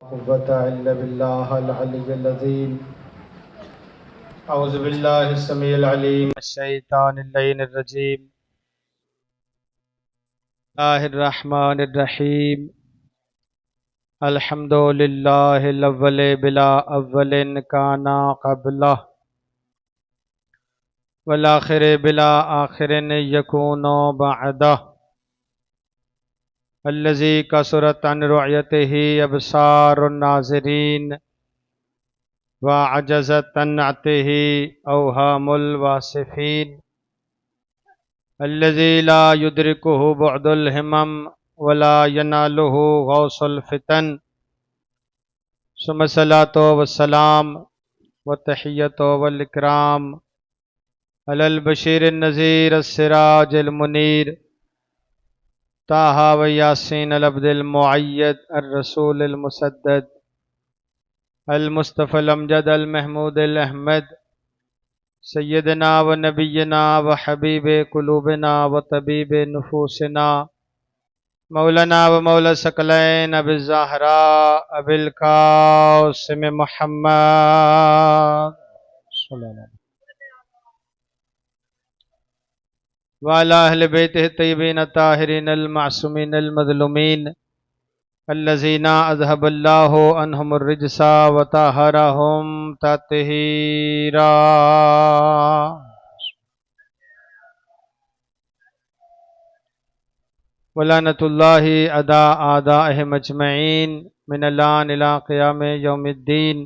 قوة إلا بالله العلي العظيم. أعوذ بالله السميع العليم من الشيطان اللعين الرجيم. الله الرحمن الرحيم. الحمد لله الأول بلا أول كان قبله والآخر بلا آخر يكون بعده الذي كثرت عن رعيته أبصار الناظرين وعجزت عن نعته أوهام الواصفين الذي لا يدركه بعد الهمم ولا يناله غوص الفتن ثم الصلاة والسلام والتحية والإكرام على البشير النذير السراج المنير طه وياسين العبد المؤيد الرسول المسدد المصطفى الأمجد المحمود الأحمد سيدنا ونبينا وحبيب قلوبنا وطبيب نفوسنا مولانا ومولا الثقلين أبي الزهراء أبي القاسم محمد صلى الله عليه وسلم وعلى أهل بيته الطيبين الطاهرين المعصومين المظلومين الذين أذهب الله عنهم الرجس وطهرهم تطهيرا ولعنة الله على أعدائهم أجمعين من الآن إلى قيام يوم الدين.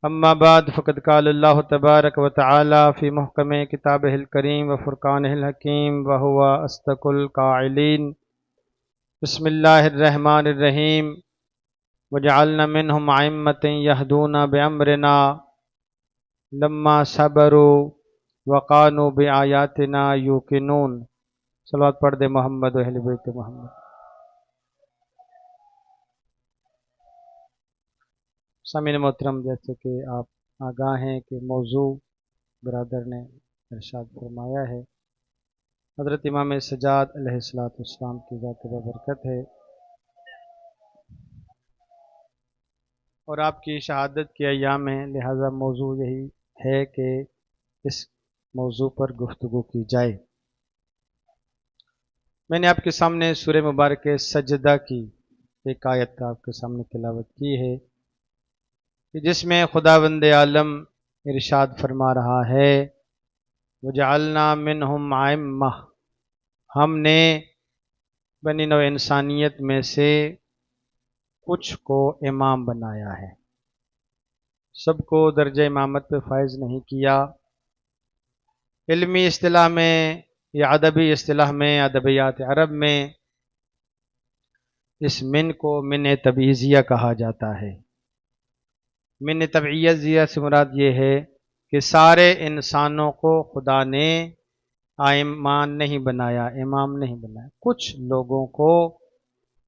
أما بعد فقد قال الله تبارك وتعالى في محكم كتابه الكريم وفرقانه الحكيم وهو أصدق القائلين. بسم الله الرحمن الرحيم. وجعلنا منهم أئمة يهدون بأمرنا لما صبروا وكانوا بآياتنا يوقنون. صلوات پڑھ دے محمد و اہل بیت محمد. سامعین محترم، جیسے کہ آپ آگاہ ہیں کہ موضوع برادر نے ارشاد فرمایا ہے، حضرت امام سجاد علیہ السلام کی ذات برکت ہے اور آپ کی شہادت کے ایام ہیں، لہذا موضوع یہی ہے کہ اس موضوع پر گفتگو کی جائے. میں نے آپ کے سامنے سورہ مبارک سجدہ کی ایک آیت آپ کے سامنے تلاوت کی ہے کہ جس میں خداوند عالم ارشاد فرما رہا ہے وجعلنا منہم ائمہ، ہم نے بنی نوع انسانیت میں سے کچھ کو امام بنایا ہے. سب کو درجہ امامت پہ فائز نہیں کیا. علمی اصطلاح میں یا ادبی اصطلاح میں، ادبیات عرب میں اس من کو من تبعیضیہ کہا جاتا ہے. من تبعیضیہ سے مراد یہ ہے کہ سارے انسانوں کو خدا نے ائمان نہیں بنایا، امام نہیں بنایا. کچھ لوگوں کو،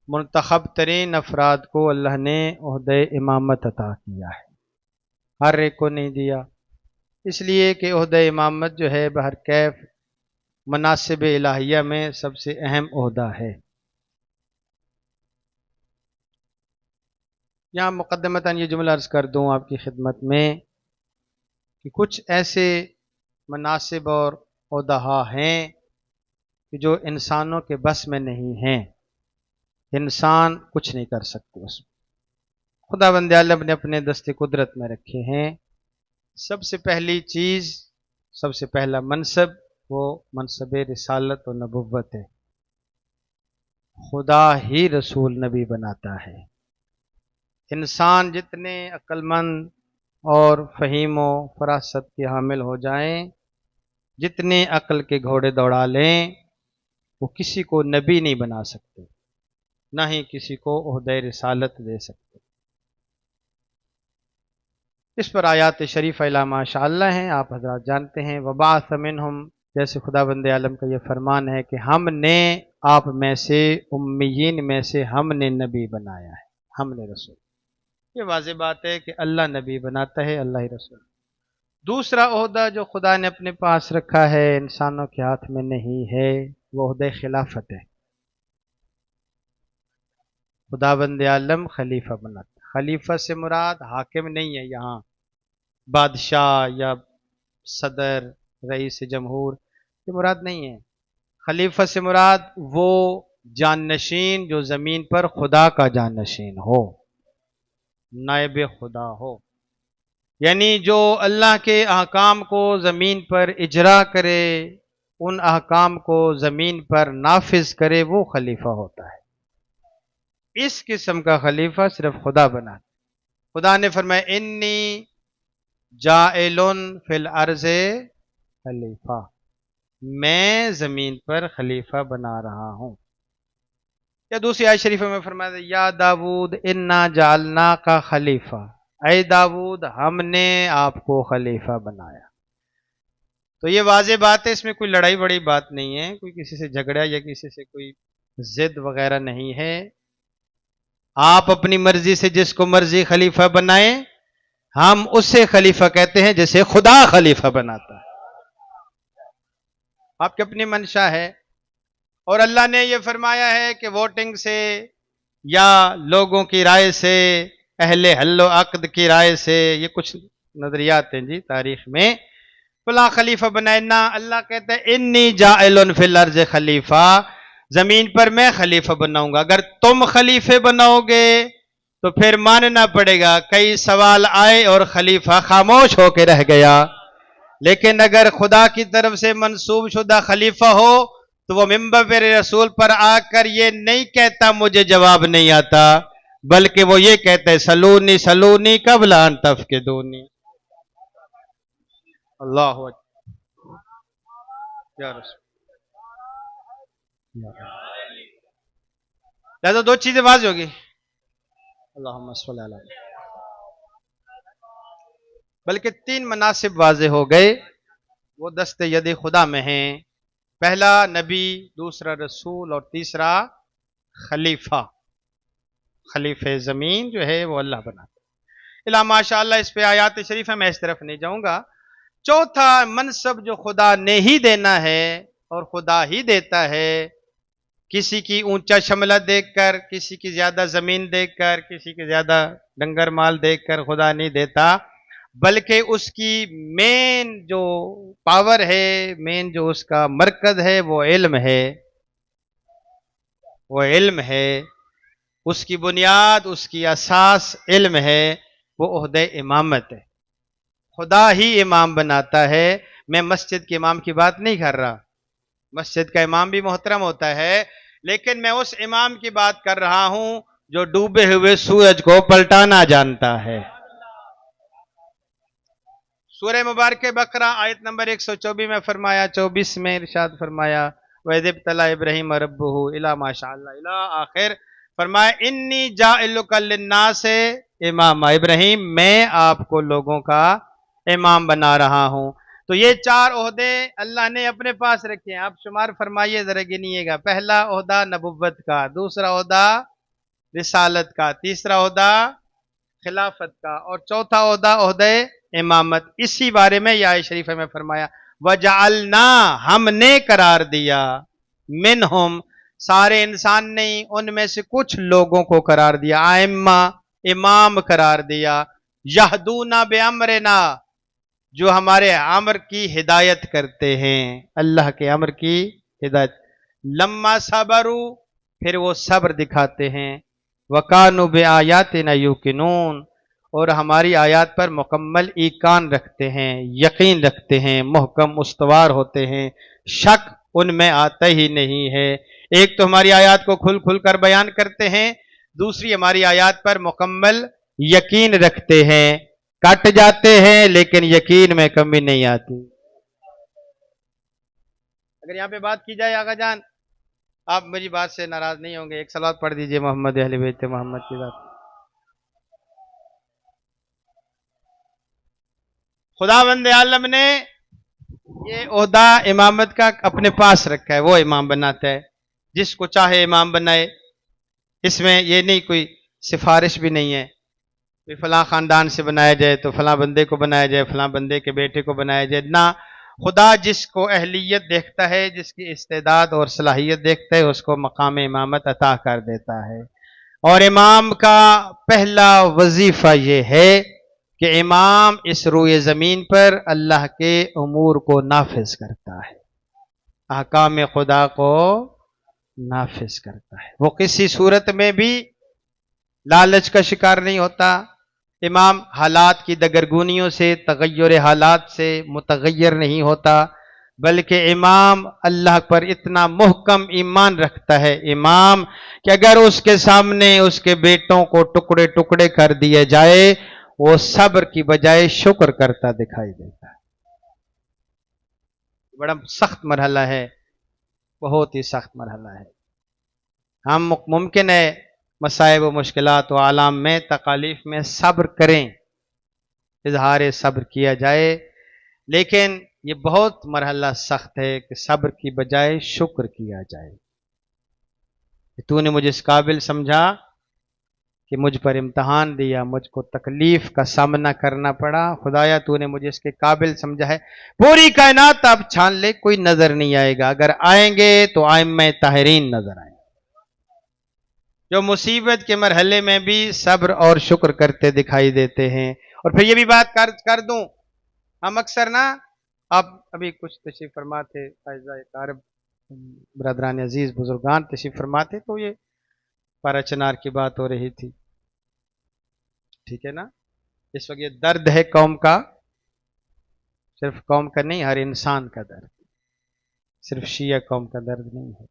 منتخب ترین افراد کو اللہ نے عہدہ امامت عطا کیا ہے، ہر ایک کو نہیں دیا، اس لیے کہ عہدہ امامت جو ہے بہر کیف مناصب الہیہ میں سب سے اہم عہدہ ہے. یہاں مقدمتاً یہ جملہ عرض کر دوں آپ کی خدمت میں کہ کچھ ایسے مناصب اور عہدہ ہیں کہ جو انسانوں کے بس میں نہیں ہیں، انسان کچھ نہیں کر سکتے اس میں. خداوند عالم نے اپنے دست قدرت میں رکھے ہیں. سب سے پہلی چیز، سب سے پہلا منصب وہ منصب رسالت و نبوت ہے. خدا ہی رسول نبی بناتا ہے. انسان جتنے عقل مند اور فہیم و فراست کے حامل ہو جائیں، جتنے عقل کے گھوڑے دوڑا لیں، وہ کسی کو نبی نہیں بنا سکتے، نہ ہی کسی کو عہدہ رسالت دے سکتے. اس پر آیات شریف الا ماشاء اللہ ہیں، آپ حضرات جانتے ہیں. وبعث منہم، جیسے خداوند عالم کا یہ فرمان ہے کہ ہم نے آپ میں سے، امیین میں سے ہم نے نبی بنایا ہے، ہم نے رسول. یہ واضح بات ہے کہ اللہ نبی بناتا ہے، اللہ ہی رسول. دوسرا عہدہ جو خدا نے اپنے پاس رکھا ہے، انسانوں کے ہاتھ میں نہیں ہے، وہ عہدہ خلافت ہے. خداوند عالم خلیفہ بناتا ہے۔ خلیفہ سے مراد حاکم نہیں ہے یہاں، بادشاہ یا صدر، رئیس جمہور، یہ مراد نہیں ہے۔ خلیفہ سے مراد وہ جانشین جو زمین پر خدا کا جانشین ہو، نائب خدا ہو، یعنی جو اللہ کے احکام کو زمین پر اجرا کرے، ان احکام کو زمین پر نافذ کرے، وہ خلیفہ ہوتا ہے۔ اس قسم کا خلیفہ صرف خدا بنا۔ خدا نے فرمایا انی جاعل فی الارض خلیفہ، میں زمین پر خلیفہ بنا رہا ہوں۔ یا دوسری آیت شریفہ میں فرمایا یا داود انا جعلنا کا خلیفہ، اے داود ہم نے آپ کو خلیفہ بنایا۔ تو یہ واضح بات ہے، اس میں کوئی لڑائی بڑی بات نہیں ہے، کوئی کسی سے جھگڑا یا کسی سے کوئی ضد وغیرہ نہیں ہے۔ آپ اپنی مرضی سے جس کو مرضی خلیفہ بنائیں، ہم اسے خلیفہ کہتے ہیں جسے خدا خلیفہ بناتا ہے۔ آپ کی اپنی منشا ہے، اور اللہ نے یہ فرمایا ہے کہ ووٹنگ سے یا لوگوں کی رائے سے، اہل حل و عقد کی رائے سے، یہ کچھ نظریات ہیں جی تاریخ میں، فلاں خلیفہ بنائے نہ، اللہ کہتا ہے انی جاعل فی الارض خلیفہ، زمین پر میں خلیفہ بناؤں گا۔ اگر تم خلیفے بناؤ گے تو پھر ماننا پڑے گا کئی سوال آئے اور خلیفہ خاموش ہو کے رہ گیا، لیکن اگر خدا کی طرف سے منسوب شدہ خلیفہ ہو تو وہ منبر رسول پر آ کر یہ نہیں کہتا مجھے جواب نہیں آتا، بلکہ وہ یہ کہتا ہے سلونی سلونی قبل ان تفقدونی۔ اللہ اکبر یا رسول، لہذا دو چیزیں واضح ہوگی۔ اللہم صلی اللہ علیہ، بلکہ تین مناصب واضح ہو گئے، وہ دست ید خدا میں ہیں۔ پہلا نبی، دوسرا رسول، اور تیسرا خلیفہ۔ خلیفہ زمین جو ہے وہ اللہ بناتا ہے۔ الا ماشاء اللہ، اس پہ آیات شریف ہے، میں اس طرف نہیں جاؤں گا۔ چوتھا منصب جو خدا نے ہی دینا ہے اور خدا ہی دیتا ہے، کسی کی اونچا شملہ دیکھ کر، کسی کی زیادہ زمین دیکھ کر، کسی کی زیادہ ڈنگر مال دیکھ کر خدا نہیں دیتا، بلکہ اس کی مین جو پاور ہے، مین جو اس کا مرکز ہے، وہ علم ہے، وہ علم ہے، اس کی بنیاد، اس کی اساس علم ہے، وہ عہدہ امامت ہے۔ خدا ہی امام بناتا ہے۔ میں مسجد کے امام کی بات نہیں کر رہا، مسجد کا امام بھی محترم ہوتا ہے، لیکن میں اس امام کی بات کر رہا ہوں جو ڈوبے ہوئے سورج کو پلٹانا جانتا ہے۔ سورہ مبارک بقرہ آیت نمبر 124 میں فرمایا، 24 میں ارشاد فرمایا وَإِذِ ابْتَلَىٰ إِبْرَاهِيمَ رَبُّهُ إِلَىٰ مَا شَاءَ اللَّهُ إِلَىٰ آخر، فرمایا انی جاعلک للناس اماما، ابراہیم میں آپ کو لوگوں کا امام بنا رہا ہوں۔ تو یہ چار عہدے اللہ نے اپنے پاس رکھے ہیں، آپ شمار فرمائیے ذرا گنیے گا۔ پہلا عہدہ نبوت کا، دوسرا عہدہ رسالت کا، تیسرا عہدہ خلافت کا، اور چوتھا عہدہ عہدہ امامت۔ اسی بارے میں یہ آیت شریفہ میں فرمایا وَجَعَلْنَا، ہم نے قرار دیا، مِنْهُمْ، سارے انسان نہیں، ان میں سے کچھ لوگوں کو قرار دیا، ائمہ، امام قرار دیا، یہدونا بِامْرِنَا، جو ہمارے امر کی ہدایت کرتے ہیں، اللہ کے امر کی ہدایت، لما صبروا، پھر وہ صبر دکھاتے ہیں، وَكَانُوا بِآيَاتِنَا يُوقِنُونَ، اور ہماری آیات پر مکمل ایقان رکھتے ہیں، یقین رکھتے ہیں، محکم استوار ہوتے ہیں، شک ان میں آتا ہی نہیں ہے۔ ایک تو ہماری آیات کو کھل کھل کر بیان کرتے ہیں، دوسری ہماری آیات پر مکمل یقین رکھتے ہیں، کٹ جاتے ہیں لیکن یقین میں کمی نہیں آتی۔ اگر یہاں پہ بات کی جائے آقا جان، آپ میری بات سے ناراض نہیں ہوں گے، ایک صلوات پڑھ دیجئے محمد اہل بیت محمد کی ذات۔ خداوند عالم نے یہ عہدہ امامت کا اپنے پاس رکھا ہے، وہ امام بناتا ہے، جس کو چاہے امام بنائے۔ اس میں یہ نہیں کوئی سفارش بھی نہیں ہے کہ فلاں خاندان سے بنایا جائے تو فلاں بندے کو بنایا جائے، فلاں بندے کے بیٹے کو بنایا جائے، نہ، خدا جس کو اہلیت دیکھتا ہے، جس کی استعداد اور صلاحیت دیکھتا ہے، اس کو مقام امامت عطا کر دیتا ہے۔ اور امام کا پہلا وظیفہ یہ ہے کہ امام اس روئے زمین پر اللہ کے امور کو نافذ کرتا ہے، احکام خدا کو نافذ کرتا ہے۔ وہ کسی صورت میں بھی لالچ کا شکار نہیں ہوتا۔ امام حالات کی دگرگونیوں سے، تغیر حالات سے متغیر نہیں ہوتا، بلکہ امام اللہ پر اتنا محکم ایمان رکھتا ہے امام کہ اگر اس کے سامنے اس کے بیٹوں کو ٹکڑے ٹکڑے کر دیے جائے، وہ صبر کی بجائے شکر کرتا دکھائی دیتا ہے۔ بڑا سخت مرحلہ ہے، بہت ہی سخت مرحلہ ہے۔ ہم ممکن ہے مصائب و مشکلات و آلام میں، تکالیف میں صبر کریں، اظہار صبر کیا جائے، لیکن یہ بہت مرحلہ سخت ہے کہ صبر کی بجائے شکر کیا جائے۔ تو نے مجھے اس قابل سمجھا کہ مجھ پر امتحان دیا، مجھ کو تکلیف کا سامنا کرنا پڑا، خدایا تو نے مجھے اس کے قابل سمجھا ہے۔ پوری کائنات آپ چھان لے، کوئی نظر نہیں آئے گا، اگر آئیں گے تو ائمہ طاہرین نظر آئیں گے، جو مصیبت کے مرحلے میں بھی صبر اور شکر کرتے دکھائی دیتے ہیں۔ اور پھر یہ بھی بات کر دوں، ہم اکثر نا، آپ ابھی کچھ تشریف فرما تھے، عرب برادران عزیز بزرگان تشریف فرما تھے، تو یہ پارا چنار کی بات ہو رہی تھی، ٹھیک ہے نا؟ اس وقت یہ درد ہے قوم کا، صرف قوم کا نہیں، ہر انسان کا درد، صرف شیعہ قوم کا درد نہیں ہے۔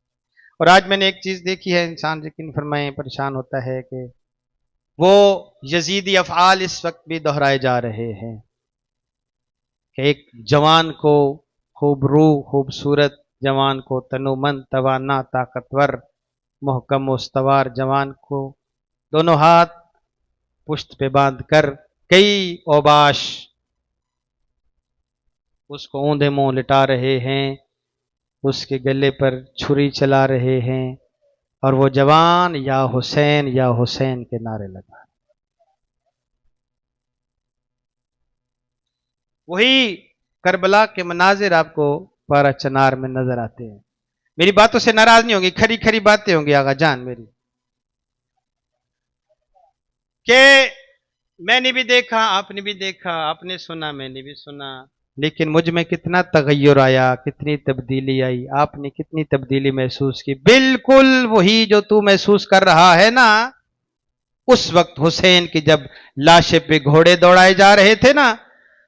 اور آج میں نے ایک چیز دیکھی ہے، انسان یقین فرمائیں پریشان ہوتا ہے کہ وہ یزیدی افعال اس وقت بھی دہرائے جا رہے ہیں کہ ایک جوان کو، خوب روح خوبصورت جوان کو، تنومند توانا طاقتور محکم و استوار جوان کو دونوں ہاتھ پشت پہ باندھ کر کئی اوباش اس کو اوندھے منہ لٹا رہے ہیں، اس کے گلے پر چھری چلا رہے ہیں، اور وہ جوان یا حسین کے نعرے لگا۔ وہی کربلا کے مناظر آپ کو پارا چنار میں نظر آتے ہیں۔ میری باتوں سے ناراض نہیں ہوں گی، کھری کھری باتیں ہوں گی آغا جان میری، کہ میں نے بھی دیکھا، آپ نے بھی دیکھا، آپ نے سنا، میں نے بھی سنا، لیکن مجھ میں کتنا تغیر آیا، کتنی تبدیلی آئی، آپ نے کتنی تبدیلی محسوس کی؟ بالکل وہی جو تو محسوس کر رہا ہے نا، اس وقت حسین کی جب لاشے پہ گھوڑے دوڑائے جا رہے تھے نا،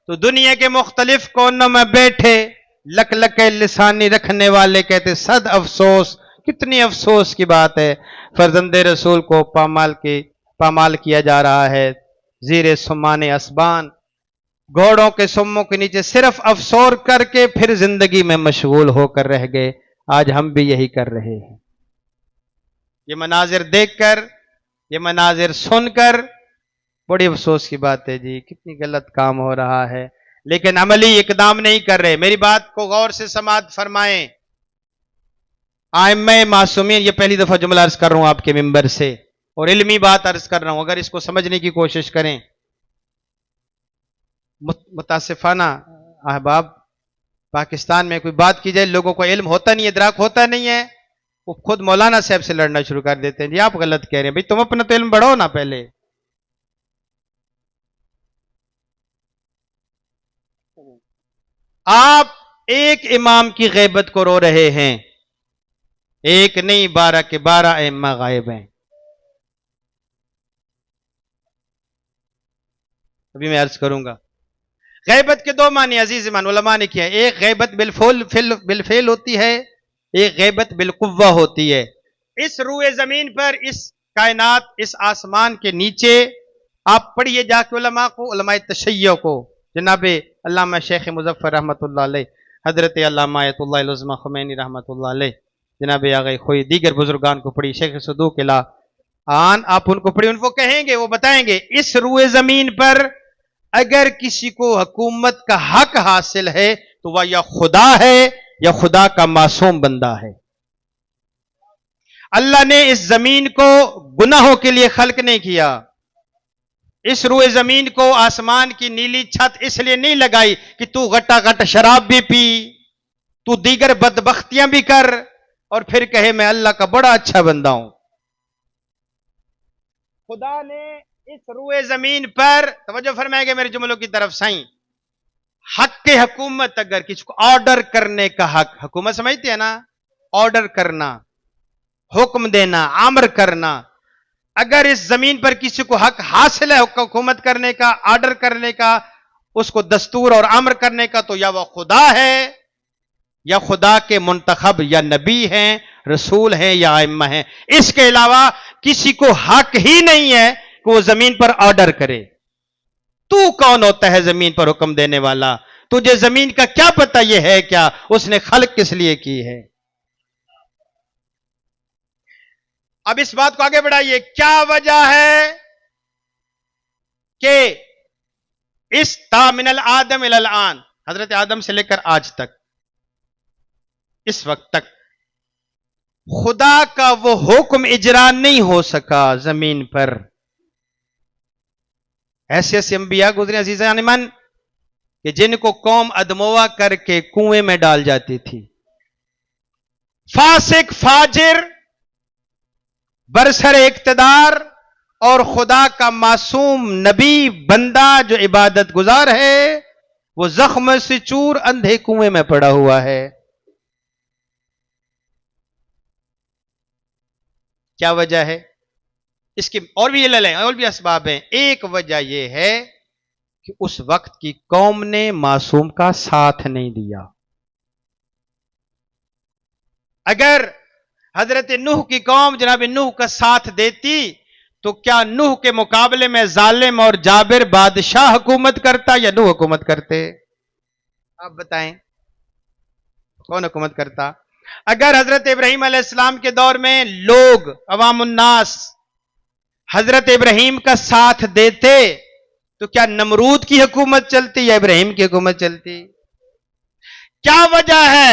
تو دنیا کے مختلف کونوں میں بیٹھے لک لکے لسانی رکھنے والے کہتے صد افسوس، کتنی افسوس کی بات ہے، فرزند رسول کو پامال کیا جا رہا ہے، زیر سمان اسبان، گھوڑوں کے سموں کے نیچے صرف افسور کر کے پھر زندگی میں مشغول ہو کر رہ گئے۔ آج ہم بھی یہی کر رہے ہیں، یہ مناظر دیکھ کر، یہ مناظر سن کر بڑی افسوس کی بات ہے جی، کتنی غلط کام ہو رہا ہے، لیکن عملی اقدام نہیں کر رہے۔ میری بات کو غور سے سماعت فرمائیں، ائمہ معصومین، یہ پہلی دفعہ جملہ عرض کر رہا ہوں آپ کے ممبر سے، اور علمی بات عرض کر رہا ہوں، اگر اس کو سمجھنے کی کوشش کریں۔ متاسفانہ احباب، پاکستان میں کوئی بات کی جائے، لوگوں کو علم ہوتا نہیں ہے، ادراک ہوتا نہیں ہے، وہ خود مولانا صاحب سے لڑنا شروع کر دیتے ہیں، جی آپ غلط کہہ رہے ہیں، بھئی تم اپنا تو علم بڑھو نا پہلے۔ آپ ایک امام کی غیبت کو رو رہے ہیں، ایک نہیں 12 کے 12 ائمہ غائب ہیں۔ ابھی میں عرض کروں گا، غیبت کے دو معنی عزیز ایمان علماء نے کیا، ایک غیبت بالفعل ہوتی ہے، ایک غیبت بالقوہ ہوتی ہے۔ اس روئے زمین پر، اس کائنات، اس آسمان کے نیچے آپ پڑھیے جا کے علماء کو، علماء تشیع کو، جناب علامہ شیخ مظفر رحمۃ اللہ علیہ، حضرت علامہ آیت اللہ العظمہ خمینی رحمۃ اللہ علیہ، جناب آغا خوئی، دیگر بزرگان کو پڑھی، شیخ صدوق الہ آن، آپ ان کو پڑھی، ان کو کہیں گے، وہ بتائیں گے اس روئے زمین پر اگر کسی کو حکومت کا حق حاصل ہے تو وہ یا خدا ہے یا خدا کا معصوم بندہ ہے۔ اللہ نے اس زمین کو گناہوں کے لیے خلق نہیں کیا، اس روئے زمین کو، آسمان کی نیلی چھت اس لیے نہیں لگائی کہ تو غٹا غٹ شراب بھی پی، تو دیگر بدبختیاں بھی کر، اور پھر کہے میں اللہ کا بڑا اچھا بندہ ہوں۔ خدا نے اس روئے زمین پر توجہ فرمائے گا میرے جملوں کی طرف سائیں، حق کے حکومت اگر کسی کو آرڈر کرنے کا حق، حکومت سمجھتے ہیں نا، آرڈر کرنا، حکم دینا، امر کرنا، اگر اس زمین پر کسی کو حق حاصل ہے حکومت کرنے کا، آرڈر کرنے کا، اس کو دستور اور امر کرنے کا، تو یا وہ خدا ہے یا خدا کے منتخب یا نبی ہیں، رسول ہیں یا ائمہ ہیں، اس کے علاوہ کسی کو حق ہی نہیں ہے کہ وہ زمین پر آرڈر کرے۔ تو کون ہوتا ہے زمین پر حکم دینے والا؟ تجھے زمین کا کیا پتہ یہ ہے کیا اس نے خلق کس لیے کی ہے؟ اب اس بات کو آگے بڑھائیے، کیا وجہ ہے کہ اس تا من الآدم الی الآن، حضرت آدم سے لے کر آج تک، اس وقت تک خدا کا وہ حکم اجرا نہیں ہو سکا زمین پر؟ ایسے ایسے انبیاء گزرے عزیزان من کہ جن کو قوم ادموا کر کے کنویں میں ڈال جاتی تھی، فاسق فاجر برسر اقتدار اور خدا کا معصوم نبی بندہ جو عبادت گزار ہے، وہ زخم سے چور اندھے کنویں میں پڑا ہوا ہے۔ کیا وجہ ہے اس کی؟ اور بھی علل ہیں، اور بھی اسباب ہیں۔ ایک وجہ یہ ہے کہ اس وقت کی قوم نے معصوم کا ساتھ نہیں دیا۔ اگر حضرت نوح کی قوم جناب نوح کا ساتھ دیتی تو کیا نوح کے مقابلے میں ظالم اور جابر بادشاہ حکومت کرتا یا نوح حکومت کرتے؟ آپ بتائیں کون حکومت کرتا؟ اگر حضرت ابراہیم علیہ السلام کے دور میں لوگ عوام الناس حضرت ابراہیم کا ساتھ دیتے تو کیا نمرود کی حکومت چلتی یا ابراہیم کی حکومت چلتی؟ کیا وجہ ہے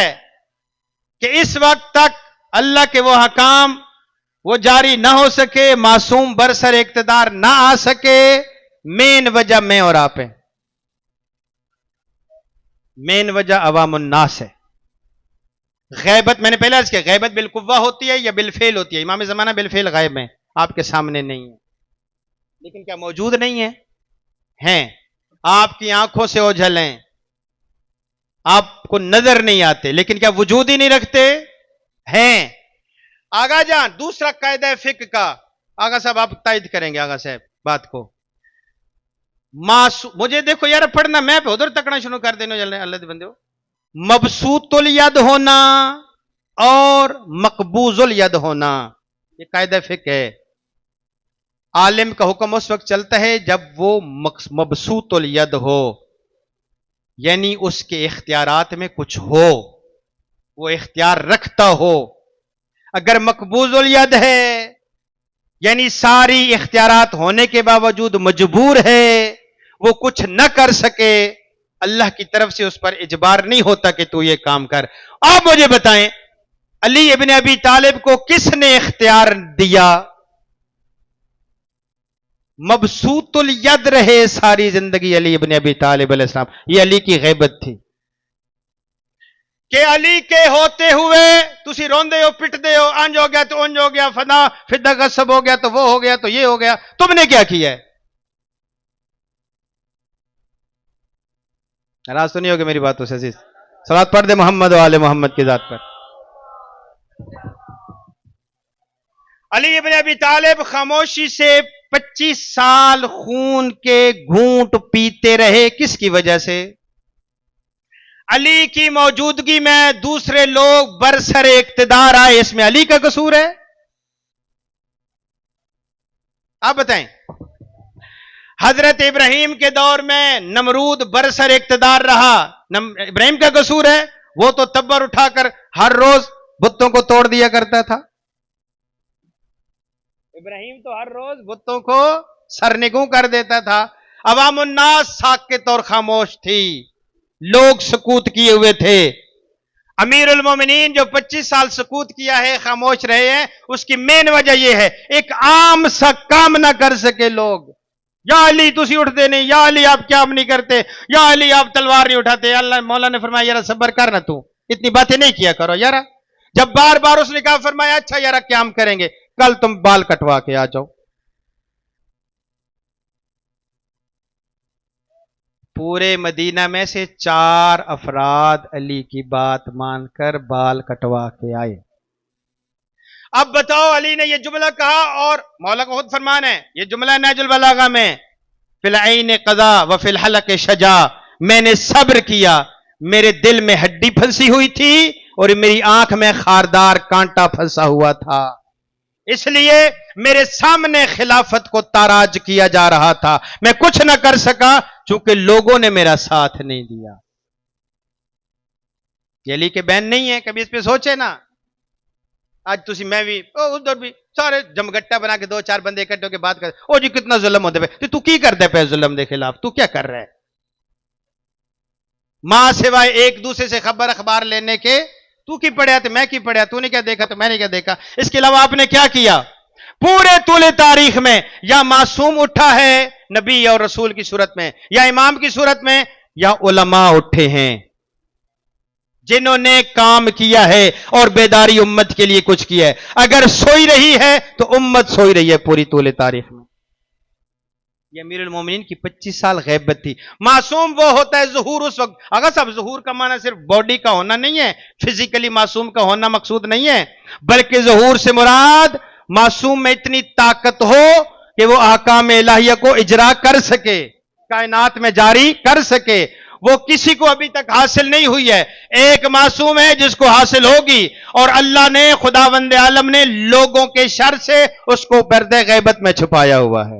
کہ اس وقت تک اللہ کے وہ حکام وہ جاری نہ ہو سکے، معصوم برسر اقتدار نہ آ سکے؟ مین وجہ میں اور آپ ہیں، مین وجہ عوام الناس ہے۔ غیبت میں نے پہلے عرض کیا، غیبت بالقوہ ہوتی ہے یا بالفعل ہوتی ہے؟ امام زمانہ بالفعل غائب ہیں، آپ کے سامنے نہیں ہے، لیکن کیا موجود نہیں ہے؟ ہیں، آپ کی آنکھوں سے اوجھل ہیں، آپ کو نظر نہیں آتے، لیکن کیا وجود ہی نہیں رکھتے؟ ہیں۔ آگا جان دوسرا قاعدہ فقہ کا، آگا صاحب آپ تائید کریں گے آگا صاحب بات کو، مجھے دیکھو یار پڑھنا میں پہ ادھر تکنا شروع کر دینا اللہ دے بندے ہو۔ مبسوط الید ہونا اور مقبوض الید ہونا، یہ قاعدہ فقہ ہے۔ عالم کا حکم اس وقت چلتا ہے جب وہ مبسوط الید ہو، یعنی اس کے اختیارات میں کچھ ہو، وہ اختیار رکھتا ہو۔ اگر مقبوض الید ہے یعنی ساری اختیارات ہونے کے باوجود مجبور ہے، وہ کچھ نہ کر سکے، اللہ کی طرف سے اس پر اجبار نہیں ہوتا کہ تو یہ کام کر۔ آپ مجھے بتائیں علی ابن ابی طالب کو کس نے اختیار دیا؟ مبسوط الید رہے ساری زندگی علی ابن ابی طالب علیہ السلام، یہ علی کی غیبت تھی کہ علی کے ہوتے ہوئے تسی روندے ہو، پٹدے ہو، انج ہو گیا تو انج ہو گیا، فنا فدہ غصب ہو گیا تو وہ ہو گیا تو یہ ہو گیا، تم نے کیا کیا ہے؟ ناراض تو نہیں ہوگے میری باتوں سے عزیز؟ صلوات پڑھ دے محمد و آل محمد کی ذات پر۔ علی ابن ابی طالب خاموشی سے 25 سال خون کے گھونٹ پیتے رہے، کس کی وجہ سے؟ علی کی موجودگی میں دوسرے لوگ برسر اقتدار آئے، اس میں علی کا قصور ہے؟ آپ بتائیں۔ حضرت ابراہیم کے دور میں نمرود برسر اقتدار رہا، ابراہیم کا قصور ہے؟ وہ تو تبر اٹھا کر ہر روز بتوں کو توڑ دیا کرتا تھا۔ ابراہیم تو ہر روز بتوں کو سرنگوں کر دیتا تھا۔ عوام الناس ساکت اور خاموش تھی، لوگ سکوت کیے ہوئے تھے۔ امیر المومنین جو 25 سال سکوت کیا ہے، خاموش رہے ہیں، اس کی مین وجہ یہ ہے ایک عام سا کام نہ کر سکے لوگ۔ یا علی تسی اٹھتے نہیں، یا علی آپ کیا نہیں کرتے، یا علی آپ تلوار نہیں اٹھاتے۔ اللہ مولا نے فرمایا یارا صبر کر، نہ تو اتنی باتیں نہیں کیا کرو یارا۔ جب بار بار اس نے کہا فرمایا اچھا یارا قیام کریں گے، کل تم بال کٹوا کے آ جاؤ۔ پورے مدینہ میں سے 4 افراد علی کی بات مان کر بال کٹوا کے آئے۔ اب بتاؤ، علی نے یہ جملہ کہا اور مولا کا خود فرمان ہے، یہ جملہ نہج البلاغہ میں، فی العین قضا وفی الحلق شجا، میں نے صبر کیا، میرے دل میں ہڈی پھنسی ہوئی تھی اور میری آنکھ میں خاردار کانٹا پھنسا ہوا تھا، اس لیے میرے سامنے خلافت کو تاراج کیا جا رہا تھا، میں کچھ نہ کر سکا چونکہ لوگوں نے میرا ساتھ نہیں دیا۔ یہ علی کے بہن نہیں ہے، کبھی اس پہ سوچے نا؟ آج تسی میں بھی ادھر بھی سارے جمگٹا بنا کے 2-4 بندے اکٹھے ہو کے بات کرتے، او جی کتنا ظلم ہوتے پہ، تو کی کرتے پہ ظلم دے خلاف؟ تو کیا کر رہا ہے؟ ماں سوائے ایک دوسرے سے خبر اخبار لینے کے تو کی پڑھیا تو میں کی پڑھیا، تو نے کیا دیکھا تو میں نے کیا دیکھا، اس کے علاوہ آپ نے کیا کیا؟ پورے طول تاریخ میں یا معصوم اٹھا ہے نبی اور رسول کی صورت میں، یا امام کی صورت میں، یا علماء اٹھے ہیں جنہوں نے کام کیا ہے اور بیداری امت کے لیے کچھ کیا ہے۔ اگر سوئی رہی ہے تو امت سوئی رہی ہے پوری طول تاریخ میں۔ یہ امیر المومنین کی 25 سال غیبت تھی۔ معصوم وہ ہوتا ہے ظہور اس وقت، اگر صاحب ظہور کا معنی صرف باڈی کا ہونا نہیں ہے، فزیکلی معصوم کا ہونا مقصود نہیں ہے، بلکہ ظہور سے مراد معصوم میں اتنی طاقت ہو کہ وہ احکام الہیہ کو اجرا کر سکے، کائنات میں جاری کر سکے۔ وہ کسی کو ابھی تک حاصل نہیں ہوئی ہے، ایک معصوم ہے جس کو حاصل ہوگی، اور اللہ نے، خداوند عالم نے لوگوں کے شر سے اس کو پردے غیبت میں چھپایا ہوا ہے۔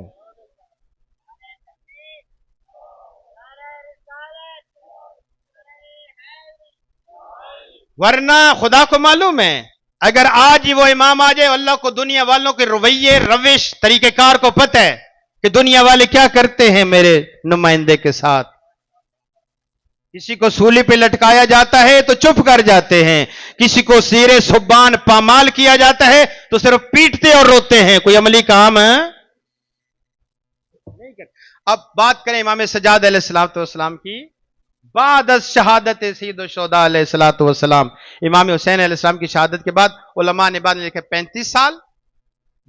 ورنہ خدا کو معلوم ہے، اگر آج ہی وہ امام آ جائے، اللہ کو دنیا والوں کے رویے، روش، طریقہ کار کو پتہ ہے کہ دنیا والے کیا کرتے ہیں میرے نمائندے کے ساتھ۔ کسی کو سولی پہ لٹکایا جاتا ہے تو چپ کر جاتے ہیں، کسی کو زیر سبحان پامال کیا جاتا ہے تو صرف پیٹتے اور روتے ہیں، کوئی عملی کام ہے؟ اب بات کریں امام سجاد علیہ السلام کی، بعد از شہادت سید الشہداء علیہ السلام، امام حسین علیہ السلام کی شہادت کے بعد علماء نے بعد میں لکھے 35 سال،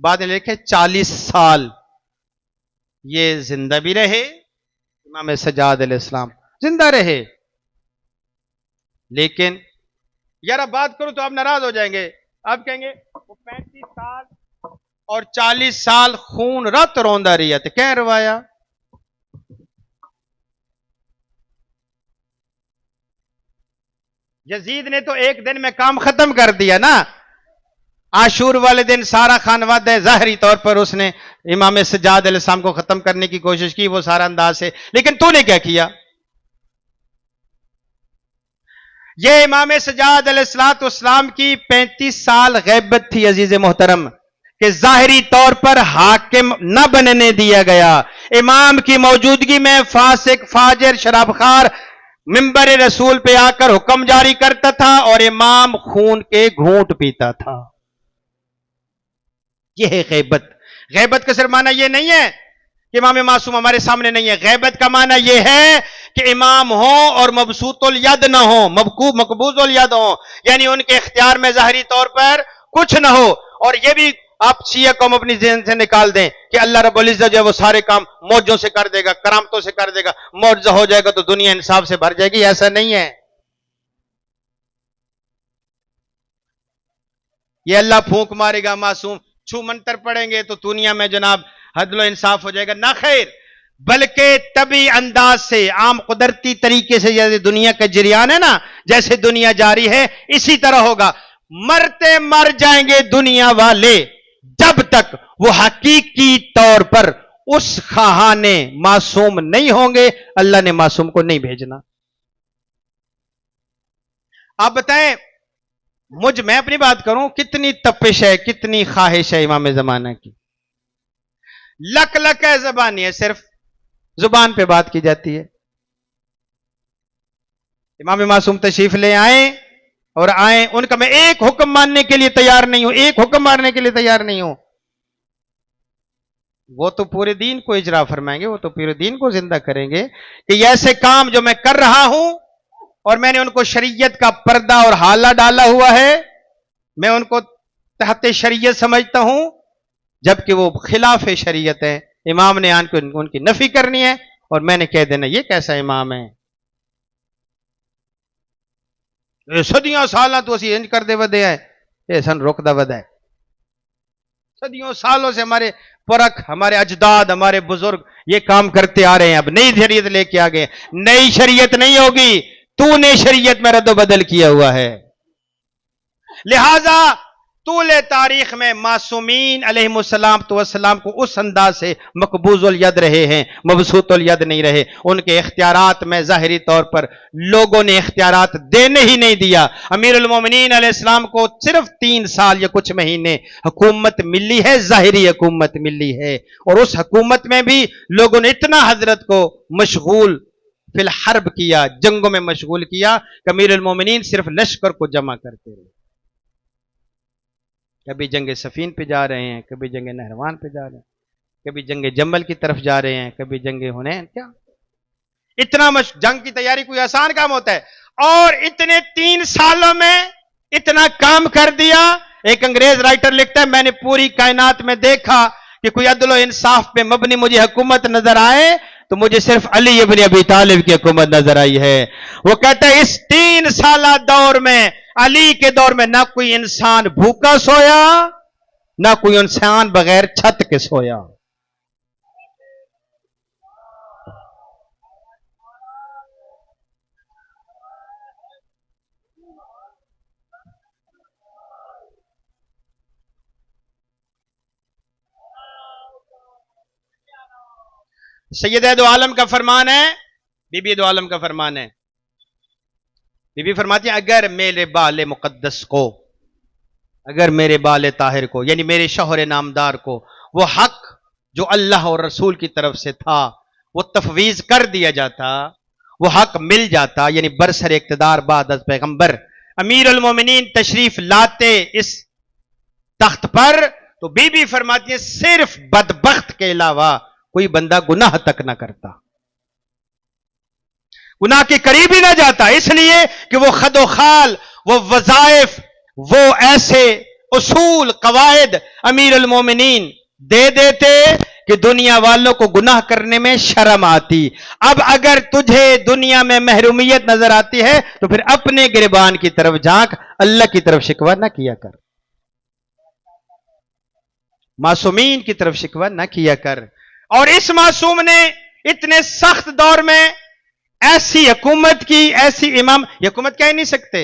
بعد میں لکھے 40 سال یہ زندہ بھی رہے، امام سجاد علیہ السلام زندہ رہے، لیکن یار اب بات کروں تو آپ ناراض ہو جائیں گے، آپ کہیں گے وہ 35 سال اور 40 سال خون رت روندا رہی ہے، کیا روایا؟ یزید نے تو ایک دن میں کام ختم کر دیا نا، عاشور والے دن سارا خانوادہ ظاہری طور پر اس نے امام سجاد علیہ السلام کو ختم کرنے کی کوشش کی، وہ سارا انداز سے، لیکن تو نے کیا کیا؟ یہ امام سجاد علیہ السلام کی 35 سال غیبت تھی عزیز محترم، کہ ظاہری طور پر حاکم نہ بننے دیا گیا، امام کی موجودگی میں فاسق، فاجر، شرابخوار منبر رسول پہ آ کر حکم جاری کرتا تھا اور امام خون کے گھونٹ پیتا تھا۔ یہ ہے غیبت۔ غیبت کا صرف معنی یہ نہیں ہے کہ امام معصوم ہمارے سامنے نہیں ہے، غیبت کا معنی یہ ہے کہ امام ہوں اور مبسوط الید نہ ہوں، مقبوض الید ہوں، یعنی ان کے اختیار میں ظاہری طور پر کچھ نہ ہو۔ اور یہ بھی آپ شیعہ قوم اپنی ذہن سے نکال دیں کہ اللہ رب العزت جو ہے وہ سارے کام موجوں سے کر دے گا، کرامتوں سے کر دے گا، معجزہ ہو جائے گا تو دنیا انصاف سے بھر جائے گی، ایسا نہیں ہے۔ یہ اللہ پھونک مارے گا، معصوم چھو منتر پڑیں گے تو دنیا میں جناب عدل و انصاف ہو جائے گا، نہ خیر، بلکہ طبی انداز سے، عام قدرتی طریقے سے جیسے دنیا کا جریان ہے نا، جیسے دنیا جاری ہے اسی طرح ہوگا۔ مرتے مر جائیں گے دنیا والے جب تک وہ حقیقی طور پر اس خواہاں معصوم نہیں ہوں گے، اللہ نے معصوم کو نہیں بھیجنا۔ آپ بتائیں، میں اپنی بات کروں، کتنی تپش ہے، کتنی خواہش ہے امام زمانہ کی، لک لک ہے زبانی ہے، صرف زبان پہ بات کی جاتی ہے۔ امام معصوم تشریف لے آئیں اور آئیں، ان کا میں ایک حکم ماننے کے لیے تیار نہیں ہوں، ایک حکم ماننے کے لیے تیار نہیں ہوں۔ وہ تو پورے دین کو اجرا فرمائیں گے، وہ تو پورے دین کو زندہ کریں گے کہ یہ ایسے کام جو میں کر رہا ہوں اور میں نے ان کو شریعت کا پردہ اور حالہ ڈالا ہوا ہے، میں ان کو تحت شریعت سمجھتا ہوں، جبکہ وہ خلاف شریعت ہے۔ امام نے ان کی نفی کرنی ہے اور میں نے کہہ دینا یہ کیسا امام ہے، صدیاں سالاں تو اسی انج کر دے ودے ہے، یہ سن رک دا ودا ہے، صدیوں سالوں سے ہمارے پرکھ، ہمارے اجداد، ہمارے بزرگ یہ کام کرتے آ رہے ہیں، اب نئی شریعت لے کے آ گئے، نئی شریعت نہیں ہوگی، تو نے شریعت میں رد و بدل کیا ہوا ہے۔ لہذا طول تاریخ میں معصومین علیہم السلام کو اس انداز سے مقبوض الید رہے ہیں، مبسوط الید نہیں رہے، ان کے اختیارات میں ظاہری طور پر لوگوں نے اختیارات دینے ہی نہیں دیا۔ امیر المومنین علیہ السلام کو صرف 3 سال یا کچھ مہینے حکومت ملی ہے، ظاہری حکومت ملی ہے، اور اس حکومت میں بھی لوگوں نے اتنا حضرت کو مشغول فی الحرب کیا، جنگوں میں مشغول کیا کہ امیر المومنین صرف لشکر کو جمع کرتے رہے، کبھی جنگ صفین پہ جا رہے ہیں، کبھی جنگ نہروان پہ جا رہے ہیں، کبھی جنگ جمل کی طرف جا رہے ہیں، کبھی جنگ حنین، کیا اتنا جنگ کی تیاری کوئی آسان کام ہوتا ہے، اور اتنے 3 سالوں میں اتنا کام کر دیا۔ ایک انگریز رائٹر لکھتا ہے میں نے پوری کائنات میں دیکھا کہ کوئی عدل و انصاف پہ مبنی مجھے حکومت نظر آئے تو مجھے صرف علی ابن ابی طالب کی حکومت نظر آئی ہے۔ وہ کہتا ہے اس 3 سالہ دور میں، علی کے دور میں، نہ کوئی انسان بھوکا سویا، نہ کوئی انسان بغیر چھت کے سویا۔ سید دو عالم کا فرمان ہے، بی بی دو عالم کا فرمان ہے، بی بی فرماتی ہیں اگر میرے بال مقدس کو، اگر میرے بال طاہر کو، یعنی میرے شوہر نامدار کو وہ حق جو اللہ اور رسول کی طرف سے تھا وہ تفویض کر دیا جاتا، وہ حق مل جاتا، یعنی برسر اقتدار بعد از پیغمبر امیر المومنین تشریف لاتے اس تخت پر، تو بی بی فرماتی ہیں صرف بدبخت کے علاوہ کوئی بندہ گناہ تک نہ کرتا، گناہ کے قریب ہی نہ جاتا، اس لیے کہ وہ خد و خال، وہ وظائف، وہ ایسے اصول قواعد امیر المومنین دے دیتے کہ دنیا والوں کو گناہ کرنے میں شرم آتی۔ اب اگر تجھے دنیا میں محرومیت نظر آتی ہے تو پھر اپنے گریبان کی طرف جھانک، اللہ کی طرف شکوہ نہ کیا کر، معصومین کی طرف شکوہ نہ کیا کر۔ اور اس معصوم نے اتنے سخت دور میں ایسی حکومت کی، ایسی امام، یہ حکومت کہہ نہیں سکتے۔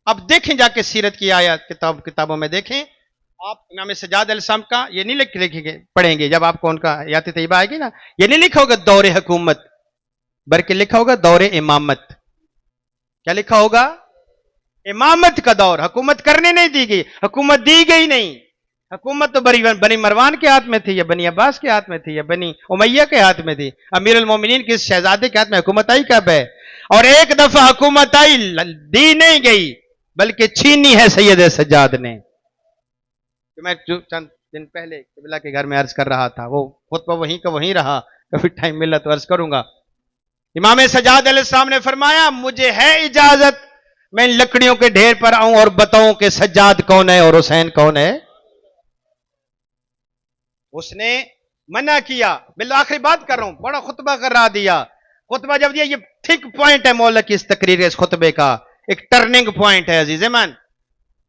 اب دیکھیں جا کے سیرت کی آیات کتابوں میں دیکھیں آپ، امام سجاد علیہ السلام کا یہ نہیں لکھیں گے، پڑھیں گے جب آپ کو ان کا حیات طیبہ آئے گی نا، یہ نہیں لکھا ہوگا دور حکومت، بلکہ لکھا ہوگا دور امامت۔ کیا لکھا ہوگا؟ امامت کا دور، حکومت کرنے نہیں دی گئی، حکومت دی گئی نہیں، حکومت تو بنی مروان کے ہاتھ میں تھی، یا بنی عباس کے ہاتھ میں تھی، یا بنی امیہ کے ہاتھ میں تھی۔ امیر المومنین کے شہزادے کے ہاتھ میں حکومت آئی کب ہے؟ اور ایک دفعہ حکومت آئی، دی نہیں گئی بلکہ چھینی ہے سید سجاد نے۔ میں چند دن پہلے قبلہ کے گھر میں عرض کر رہا تھا، وہ خطبہ وہیں کا وہیں رہا، کبھی ٹائم ملا تو عرض کروں گا۔ امام سجاد علیہ السلام نے فرمایا مجھے ہے اجازت میں ان لکڑیوں کے ڈھیر پر آؤں اور بتاؤں کہ سجاد کون ہے اور حسین کون ہے؟ اس نے منع کیا، بالآخری بات کر رہا ہوں، بڑا خطبہ کرا دیا، خطبہ جب دیا، یہ ٹھیک پوائنٹ ہے مولا کی اس تقریر اس خطبے کا، ایک ٹرننگ پوائنٹ ہے عزیز من۔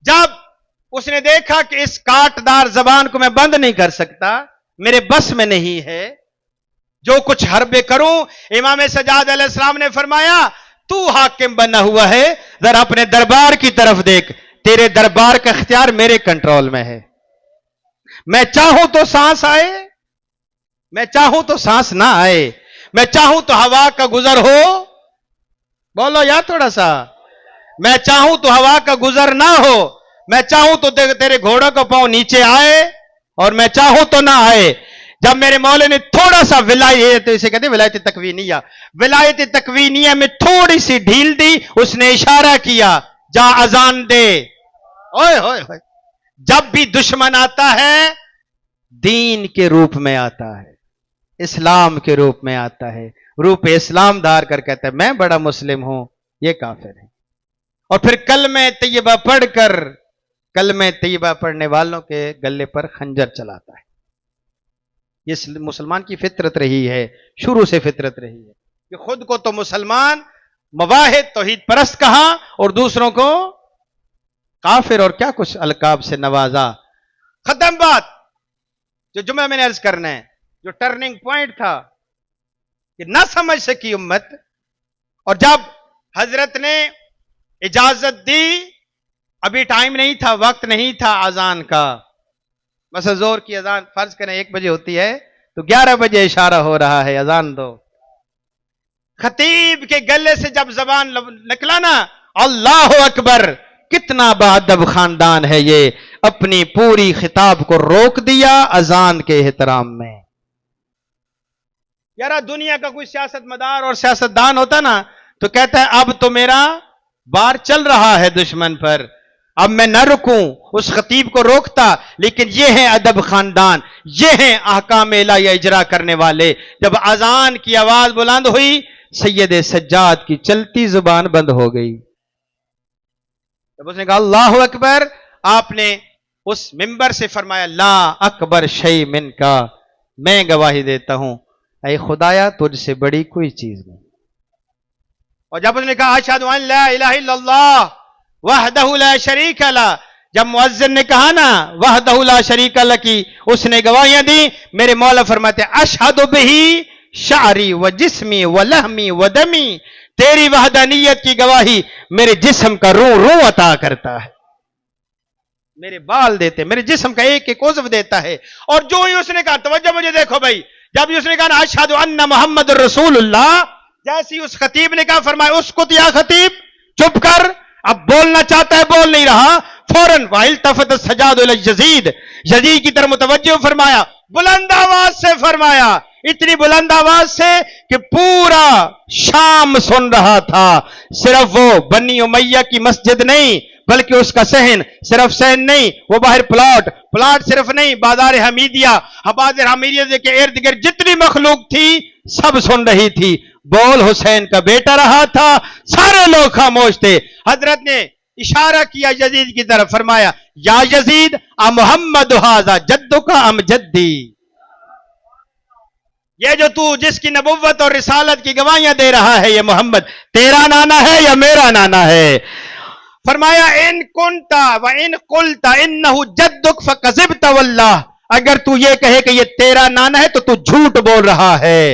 جب اس نے دیکھا کہ اس کاٹدار زبان کو میں بند نہیں کر سکتا، میرے بس میں نہیں ہے، جو کچھ حربے کروں، امام سجاد علیہ السلام نے فرمایا تو حاکم بنا ہوا ہے، ذرا اپنے دربار کی طرف دیکھ، تیرے دربار کا اختیار میرے کنٹرول میں ہے، میں چاہوں تو سانس آئے، میں چاہوں تو سانس نہ آئے، میں چاہوں تو ہوا کا گزر ہو، بولو یا تھوڑا سا، میں چاہوں تو ہوا کا گزر نہ ہو، میں چاہوں تو تیرے گھوڑوں کا پاؤں نیچے آئے اور میں چاہوں تو نہ آئے۔ جب میرے مولا نے تھوڑا سا ولایت، اسے کہتے ہیں ولایت تکوینیہ، ولایت تکوینیہ میں تھوڑی سی ڈھیل دی، اس نے اشارہ کیا جا اذان دے۔ اوئے ہوئے ہوئے، جب بھی دشمن آتا ہے دین کے روپ میں آتا ہے، اسلام کے روپ میں آتا ہے، روپ اسلام دھار کر کہتا ہے میں بڑا مسلم ہوں، یہ کافر ہے، اور پھر کلمہ طیبہ پڑھ کر، کلمہ طیبہ پڑھنے والوں کے گلے پر خنجر چلاتا ہے۔ یہ مسلمان کی فطرت رہی ہے، شروع سے فطرت رہی ہے کہ خود کو تو مسلمان مواحد توحید پرست کہا اور دوسروں کو کافر اور کیا کچھ القاب سے نوازا. ختم بات. جو جمعہ میں نے عرض کرنا ہے، جو ٹرننگ پوائنٹ تھا کہ نہ سمجھ سکی امت، اور جب حضرت نے اجازت دی، ابھی ٹائم نہیں تھا، وقت نہیں تھا اذان کا، بس زور کی اذان فرض کریں 1 بجے ہوتی ہے تو 11 بجے اشارہ ہو رہا ہے اذان دو. خطیب کے گلے سے جب زبان نکلا نا، اللہ اکبر، کتنا باادب خاندان ہے یہ، اپنی پوری خطاب کو روک دیا اذان کے احترام میں. یار دنیا کا کوئی سیاست مدار اور سیاست دان ہوتا نا تو کہتا ہے اب تو میرا بار چل رہا ہے دشمن پر، اب میں نہ رکوں، اس خطیب کو روکتا. لیکن یہ ہے ادب خاندان، یہ ہیں احکام الہیہ اجرا کرنے والے. جب اذان کی آواز بلند ہوئی، سید سجاد کی چلتی زبان بند ہو گئی. جب اس نے کہا اللہ اکبر، آپ نے اس منبر سے فرمایا لا اکبر شیء من کا، میں گواہی دیتا ہوں اے خدایا تجھ سے بڑی کوئی چیز نہیں. اور جب اس نے کہا اشہد ان لا الہ الا اللہ وحدہ لا شریک لہ، جب مؤذن نے کہا نا وحدہ لا شریک لہ کی اس نے گواہیاں دی، میرے مولا فرماتے اشہد بہ شعری و جسمی و لحمی و دمی، تیری وحدانیت کی گواہی میرے جسم کا روح عطا کرتا ہے، میرے بال دیتے، میرے جسم کا ایک ایک عضو دیتا ہے. اور جو ہی اس نے کہا، توجہ مجھے دیکھو بھائی، جب اس نے کہا اشہد ان محمد رسول اللہ، جیسی اس خطیب نے کہا فرمایا اسکت یا خطیب، چپ کر، اب بولنا چاہتا ہے بول نہیں رہا. فوراً والتفت السجاد الی یزید، یزید کی طرف متوجہ فرمایا، بلند آواز سے فرمایا، اتنی بلند آواز سے کہ پورا شام سن رہا تھا. صرف وہ بنی امیہ کی مسجد نہیں بلکہ اس کا صحن، صرف صحن نہیں، وہ باہر پلاٹ صرف نہیں، بازار حمیدیہ، بازار حمیدیہ کے ارد گرد جتنی مخلوق تھی سب سن رہی تھی. بول حسین کا بیٹا رہا تھا، سارے لوگ خاموش تھے. حضرت نے اشارہ کیا یزید کی طرف، فرمایا یا یزید محمد ھذا جدک ام جدی، یہ جو تو جس کی نبوت اور رسالت کی گواہیاں دے رہا ہے یہ محمد تیرا نانا ہے یا میرا نانا ہے؟ فرمایا ان کنتا و ان قلت انہ جدک فکذبت واللہ، اگر تو یہ کہے کہ یہ تیرا نانا ہے تو تو جھوٹ بول رہا ہے،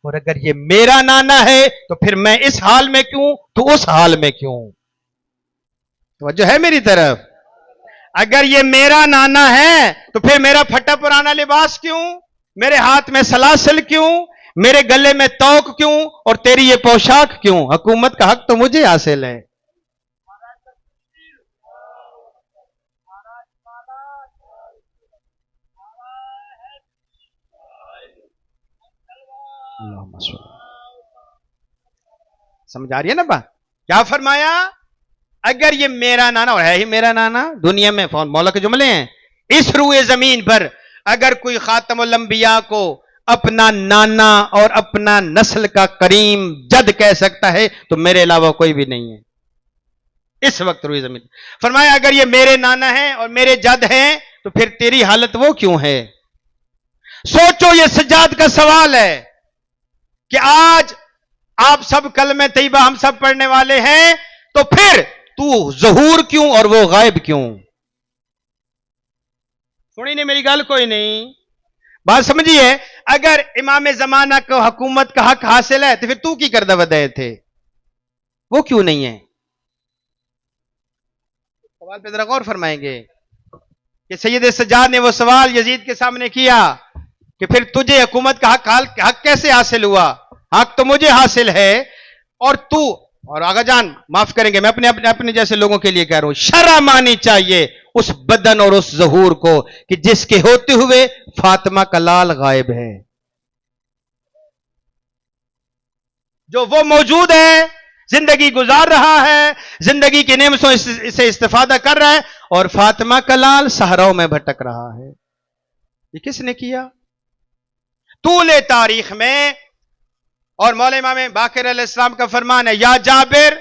اور اگر یہ میرا نانا ہے تو پھر میں اس حال میں کیوں تو اس حال میں کیوں؟ توجہ ہے میری طرف؟ اگر یہ میرا نانا ہے تو پھر میرا پھٹا پرانا لباس کیوں، میرے ہاتھ میں سلاسل کیوں، میرے گلے میں توق کیوں، اور تیری یہ پوشاک کیوں؟ حکومت کا حق تو مجھے حاصل ہے. سمجھ آ رہی ہے نا بات؟ کیا فرمایا؟ اگر یہ میرا نانا، اور ہے ہی میرا نانا، دنیا میں مولا کے جملے ہیں، اس روئے زمین پر اگر کوئی خاتم الانبیاء کو اپنا نانا اور اپنا نسل کا کریم جد کہہ سکتا ہے تو میرے علاوہ کوئی بھی نہیں ہے اس وقت روئے زمین. فرمایا اگر یہ میرے نانا ہے اور میرے جد ہیں تو پھر تیری حالت وہ کیوں ہے؟ سوچو، یہ سجاد کا سوال ہے کہ آج آپ سب کلمہ طیبہ ہم سب پڑھنے والے ہیں، تو پھر تو ظہور کیوں اور وہ غائب کیوں؟ سنی نہیں میری گل؟ کوئی نہیں بات سمجھیے. اگر امام زمانہ کو حکومت کا حق حاصل ہے تو پھر تو کی کردہ ودائے تھے، وہ کیوں نہیں ہے؟ سوال پہ ذرا غور فرمائیں گے کہ سید سجاد نے وہ سوال یزید کے سامنے کیا کہ پھر تجھے حکومت کا حق کیسے حاصل ہوا؟ حق تو مجھے حاصل ہے، اور تو، اور آغا جان معاف کریں گے میں اپنے جیسے لوگوں کے لیے کہہ رہا ہوں، شرع مانی چاہیے اس بدن اور اس ظہور کو کہ جس کے ہوتے ہوئے فاطمہ کا لال غائب ہے، جو وہ موجود ہے، زندگی گزار رہا ہے، زندگی کی نعمتوں سے استفادہ کر رہا ہے، اور فاطمہ کا لال صحراؤں میں بھٹک رہا ہے. یہ کس نے کیا؟ طول تاریخ میں. اور مولا امام باقر علیہ السلام کا فرمان ہے یا جابر،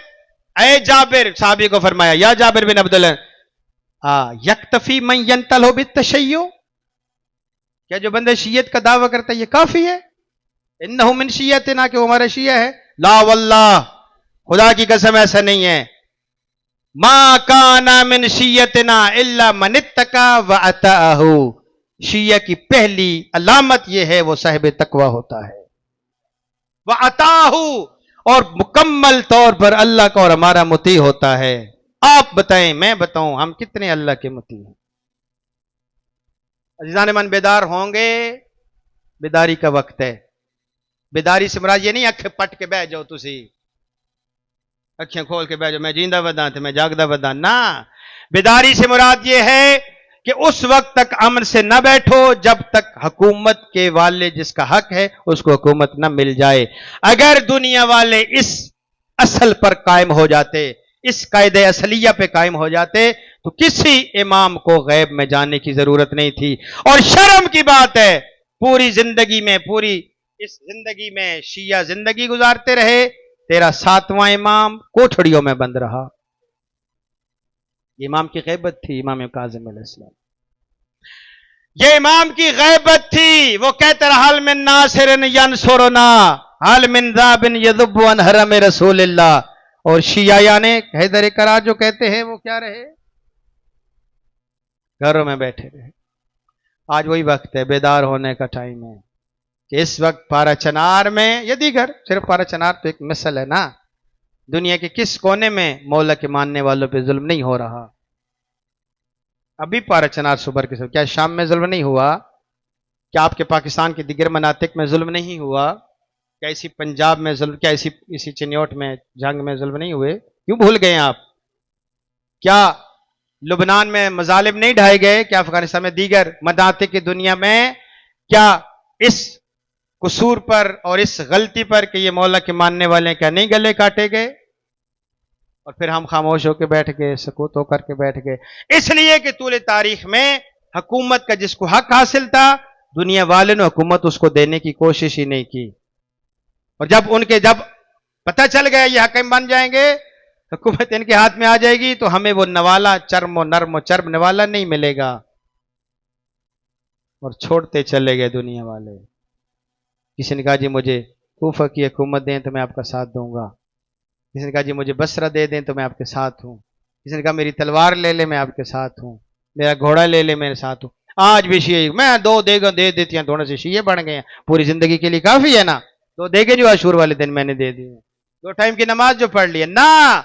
اے جابر، صحابی کو فرمایا یا جابر بن عبداللہ یکتفی من ینتلہ بالتشیع، کیا جو بندہ شیعت کا دعویٰ کرتا ہے یہ کافی ہے؟ انہو من شیعتنا کہ وہ ہمارا شیعہ ہے؟ لا واللہ، خدا کی قسم ایسا نہیں ہے. ما کان من شیعتنا الا من اتقى واتاه. شیعہ کی پہلی علامت یہ ہے وہ صاحب تقوی ہوتا ہے. واتاه، اور مکمل طور پر اللہ کا اور ہمارا مطیع ہوتا ہے. آپ بتائیں، میں بتاؤں، ہم کتنے اللہ کے مطیع ہیں؟ عزیزان من، بیدار ہوں گے. بیداری کا وقت ہے. بیداری سے مراد یہ نہیں اکھ پٹ کے بیٹھ جاؤ، تسی اکھیں کھول کے بیٹھ جاؤ میں جیندہ ودا تھے میں جاگدہ ودا. نہ، بیداری سے مراد یہ ہے کہ اس وقت تک امن سے نہ بیٹھو جب تک حکومت کے والے جس کا حق ہے اس کو حکومت نہ مل جائے. اگر دنیا والے اس اصل پر قائم ہو جاتے، اس قاعدہ اصلیہ پہ قائم ہو جاتے تو کسی امام کو غیب میں جانے کی ضرورت نہیں تھی. اور شرم کی بات ہے، پوری زندگی میں، پوری اس زندگی میں شیعہ زندگی گزارتے رہے، تیرا 7واں امام کوٹھڑیوں میں بند رہا. یہ امام کی غیبت تھی، امام کاظم علیہ السلام. یہ امام کی غیبت تھی. وہ کہتا رہا حل من ناصر ینصرنا حل من ذاب یذب عن حرم رسول اللہ. اور شیعہ یعنی حیدر کرار جو کہتے ہیں وہ کیا رہے؟ گھروں میں بیٹھے رہے. آج وہی وقت ہے، بیدار ہونے کا ٹائم ہے کہ اس وقت پارا چنار میں یا دیگر، صرف پارا چنار تو ایک مثل ہے نا، دنیا کے کس کونے میں مولا کے ماننے والوں پہ ظلم نہیں ہو رہا؟ ابھی پارا چنار صبر کے سب، کیا شام میں ظلم نہیں ہوا؟ کیا آپ کے پاکستان کے دیگر مناطق میں ظلم نہیں ہوا؟ کیا اسی پنجاب میں ظلم، کیا اسی چنیوٹ میں جنگ میں ظلم نہیں ہوئے؟ کیوں بھول گئے آپ؟ کیا لبنان میں مظالم نہیں ڈھائے گئے؟ کیا افغانستان میں دیگر مناطق کی دنیا میں کیا اس قصور پر اور اس غلطی پر کہ یہ مولا کے ماننے والے کیا نہیں گلے کاٹے گئے؟ اور پھر ہم خاموش ہو کے بیٹھ گئے، سکوت ہو کر کے بیٹھ گئے. اس لیے کہ طول تاریخ میں حکومت کا جس کو حق حاصل تھا دنیا والے نے حکومت اس کو دینے کی کوشش ہی نہیں کی. اور جب پتہ چل گیا یہ حاکم بن جائیں گے، حکومت ان کے ہاتھ میں آ جائے گی تو ہمیں وہ نوالا چرم و نرم و چرم نوالا نہیں ملے گا. اور چھوڑتے چلے گئے دنیا والے. کسی نے کہا جی مجھے کوفہ کی حکومت دیں تو میں آپ کا ساتھ دوں گا. کسی نے کہا جی مجھے بصرہ دے دیں تو میں آپ کے ساتھ ہوں. کسی نے کہا میری تلوار لے لے میں آپ کے ساتھ ہوں، میرا گھوڑا لے لے میرے ساتھ ہوں. آج بھی شیعہ میں دو دے دیتی ہیں، تھوڑے سے شیعہ بڑھ گئے ہیں، پوری زندگی کے لیے کافی ہے نا. 2 دیگے جو عاشور والے دن میں نے دے دیے، 2 ٹائم کی نماز جو پڑھ لی ہے نا.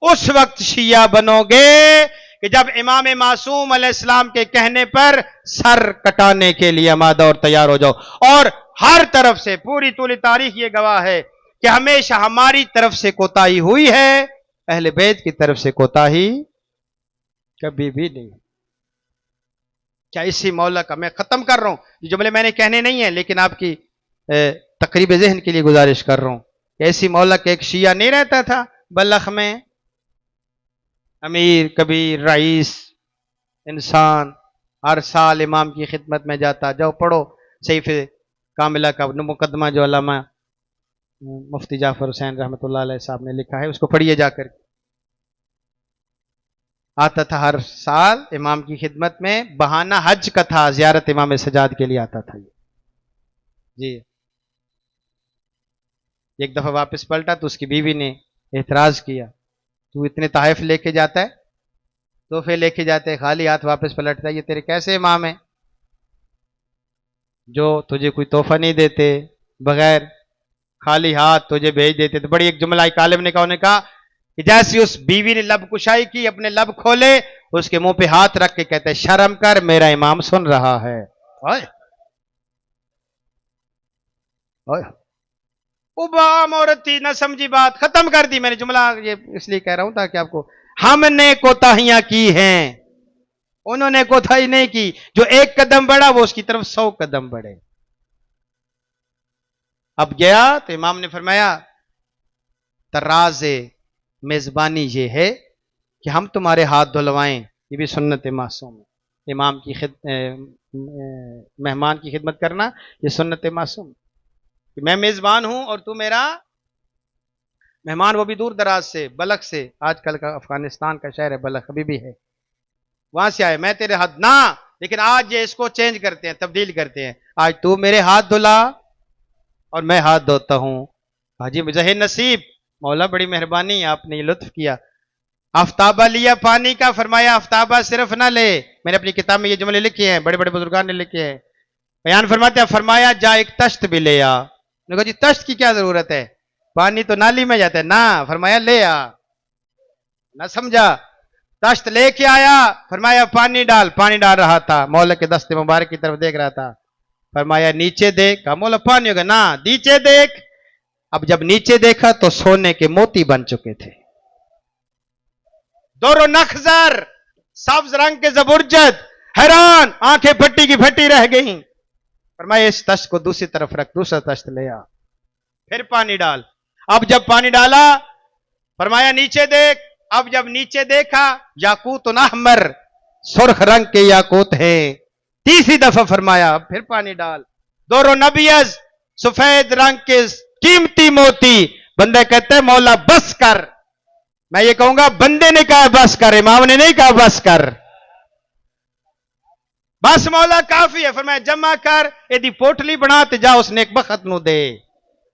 اس وقت شیعہ بنو گے کہ جب امام معصوم علیہ السلام کے کہنے پر سر کٹانے کے لیے آمادہ اور تیار ہو جاؤ. اور ہر طرف سے پوری طول تاریخ یہ گواہ ہے کہ ہمیشہ ہماری طرف سے کوتاہی ہوئی ہے، اہل بیت کی طرف سے کوتاہی کبھی بھی نہیں. کیا اسی مولا کا میں ختم کر رہا ہوں، یہ جملے میں نے کہنے نہیں ہیں لیکن آپ کی تقریب ذہن کے لیے گزارش کر رہا ہوں کہ ایسی مولا کہ ایک شیعہ نہیں رہتا تھا بلخ میں، امیر کبیر رئیس انسان ہر سال امام کی خدمت میں جاتا. جاؤ پڑھو سیف کاملہ کا مقدمہ جو علامہ مفتی جعفر حسین رحمۃ اللہ علیہ صاحب نے لکھا ہے، اس کو پڑھیے جا کر. آتا تھا ہر سال امام کی خدمت میں، بہانہ حج کا تھا، زیارت امام سجاد کے لیے آتا تھا. جی ایک دفعہ واپس پلٹا تو اس کی بیوی نے اعتراض کیا، تو اتنے تحائف لے کے جاتا ہے، تحفے لے کے جاتے ہے، خالی ہاتھ واپس پلٹتا ہے، یہ تیرے کیسے امام ہیں جو تجھے کوئی تحفہ نہیں دیتے، بغیر خالی ہاتھ تجھے بھیج دیتے. تو بڑی ایک جملہ ایک عالم نے کہا کہ جیسی اس بیوی نے لب کشائی کی، اپنے لب کھولے، اس کے منہ پہ ہاتھ رکھ کے کہتے شرم کر، میرا امام سن رہا ہے. عام عورت تھی، نہ سمجھی بات، ختم کر دی. میں نے جملہ یہ اس لیے کہہ رہا ہوں تاکہ آپ کو، ہم نے کوتاہیاں کی ہیں، انہوں نے کوتاہی نہیں کی. جو 1 قدم بڑھا وہ اس کی طرف 100 قدم بڑھے. اب گیا تو امام نے فرمایا تراز میزبانی یہ ہے کہ ہم تمہارے ہاتھ دھلوائیں، یہ بھی سنت معصوم ہے. امام کی مہمان کی خدمت کرنا یہ سنت معصوم کہ میں میزبان ہوں اور تو میرا مہمان، وہ بھی دور دراز سے، بلخ سے، آج کل کا افغانستان کا شہر ہے بلخ، ابھی بھی ہے، وہاں سے آئے، میں تیرے ہاتھ نہ، لیکن آج یہ اس کو چینج کرتے ہیں، تبدیل کرتے ہیں. آج تو میرے ہاتھ دھلا اور میں ہاتھ دھوتا ہوں. حاجی مظہر نصیب، مولا بڑی مہربانی، آپ نے یہ لطف کیا. آفتابہ لیا پانی کا، فرمایا آفتابہ صرف نہ لے. میں نے اپنی کتاب میں یہ جملے لکھے ہیں، بڑے بڑے بزرگان نے لکھے ہیں. بیان فرماتے ہیں، فرمایا جا ایک تشت بھی لے آ. نے کہا جی تشت کی کیا ضرورت ہے، پانی تو نالی میں جاتا ہے. نہ، فرمایا لے آ. نہ سمجھا. تشت لے کے آیا، فرمایا پانی ڈال. پانی ڈال رہا تھا، مولا کے دست مبارک کی طرف دیکھ رہا تھا. فرمایا نیچے دیکھ. کہا مولا پانی ہوگا. نہ، نیچے دیکھ. اب جب نیچے دیکھا تو سونے کے موتی بن چکے تھے. دور و نخزر، سبز رنگ کے زبرجد. حیران، آنکھیں پھٹی کی پھٹی رہ گئیں. فرمایا اس تشت کو دوسری طرف رکھ، دوسرا تشت لے آ. پھر پانی ڈال. اب جب پانی ڈالا، فرمایا نیچے دیکھ. اب جب نیچے دیکھا، یاقوت احمر، سرخ رنگ کے یاقوت ہیں. تیسری دفعہ فرمایا اب پھر پانی ڈال. دور و نبیز، سفید رنگ کے قیمتی موتی. بندہ کہتے ہیں مولا بس کر. میں یہ کہوں گا بندے نے کہا بس کر، امام نے نہیں کہا بس کر. بس مولا کافی ہے. فرمایا جمع کر، ایدی پوٹلی بنا تے جا اس نیک بخت نو دے،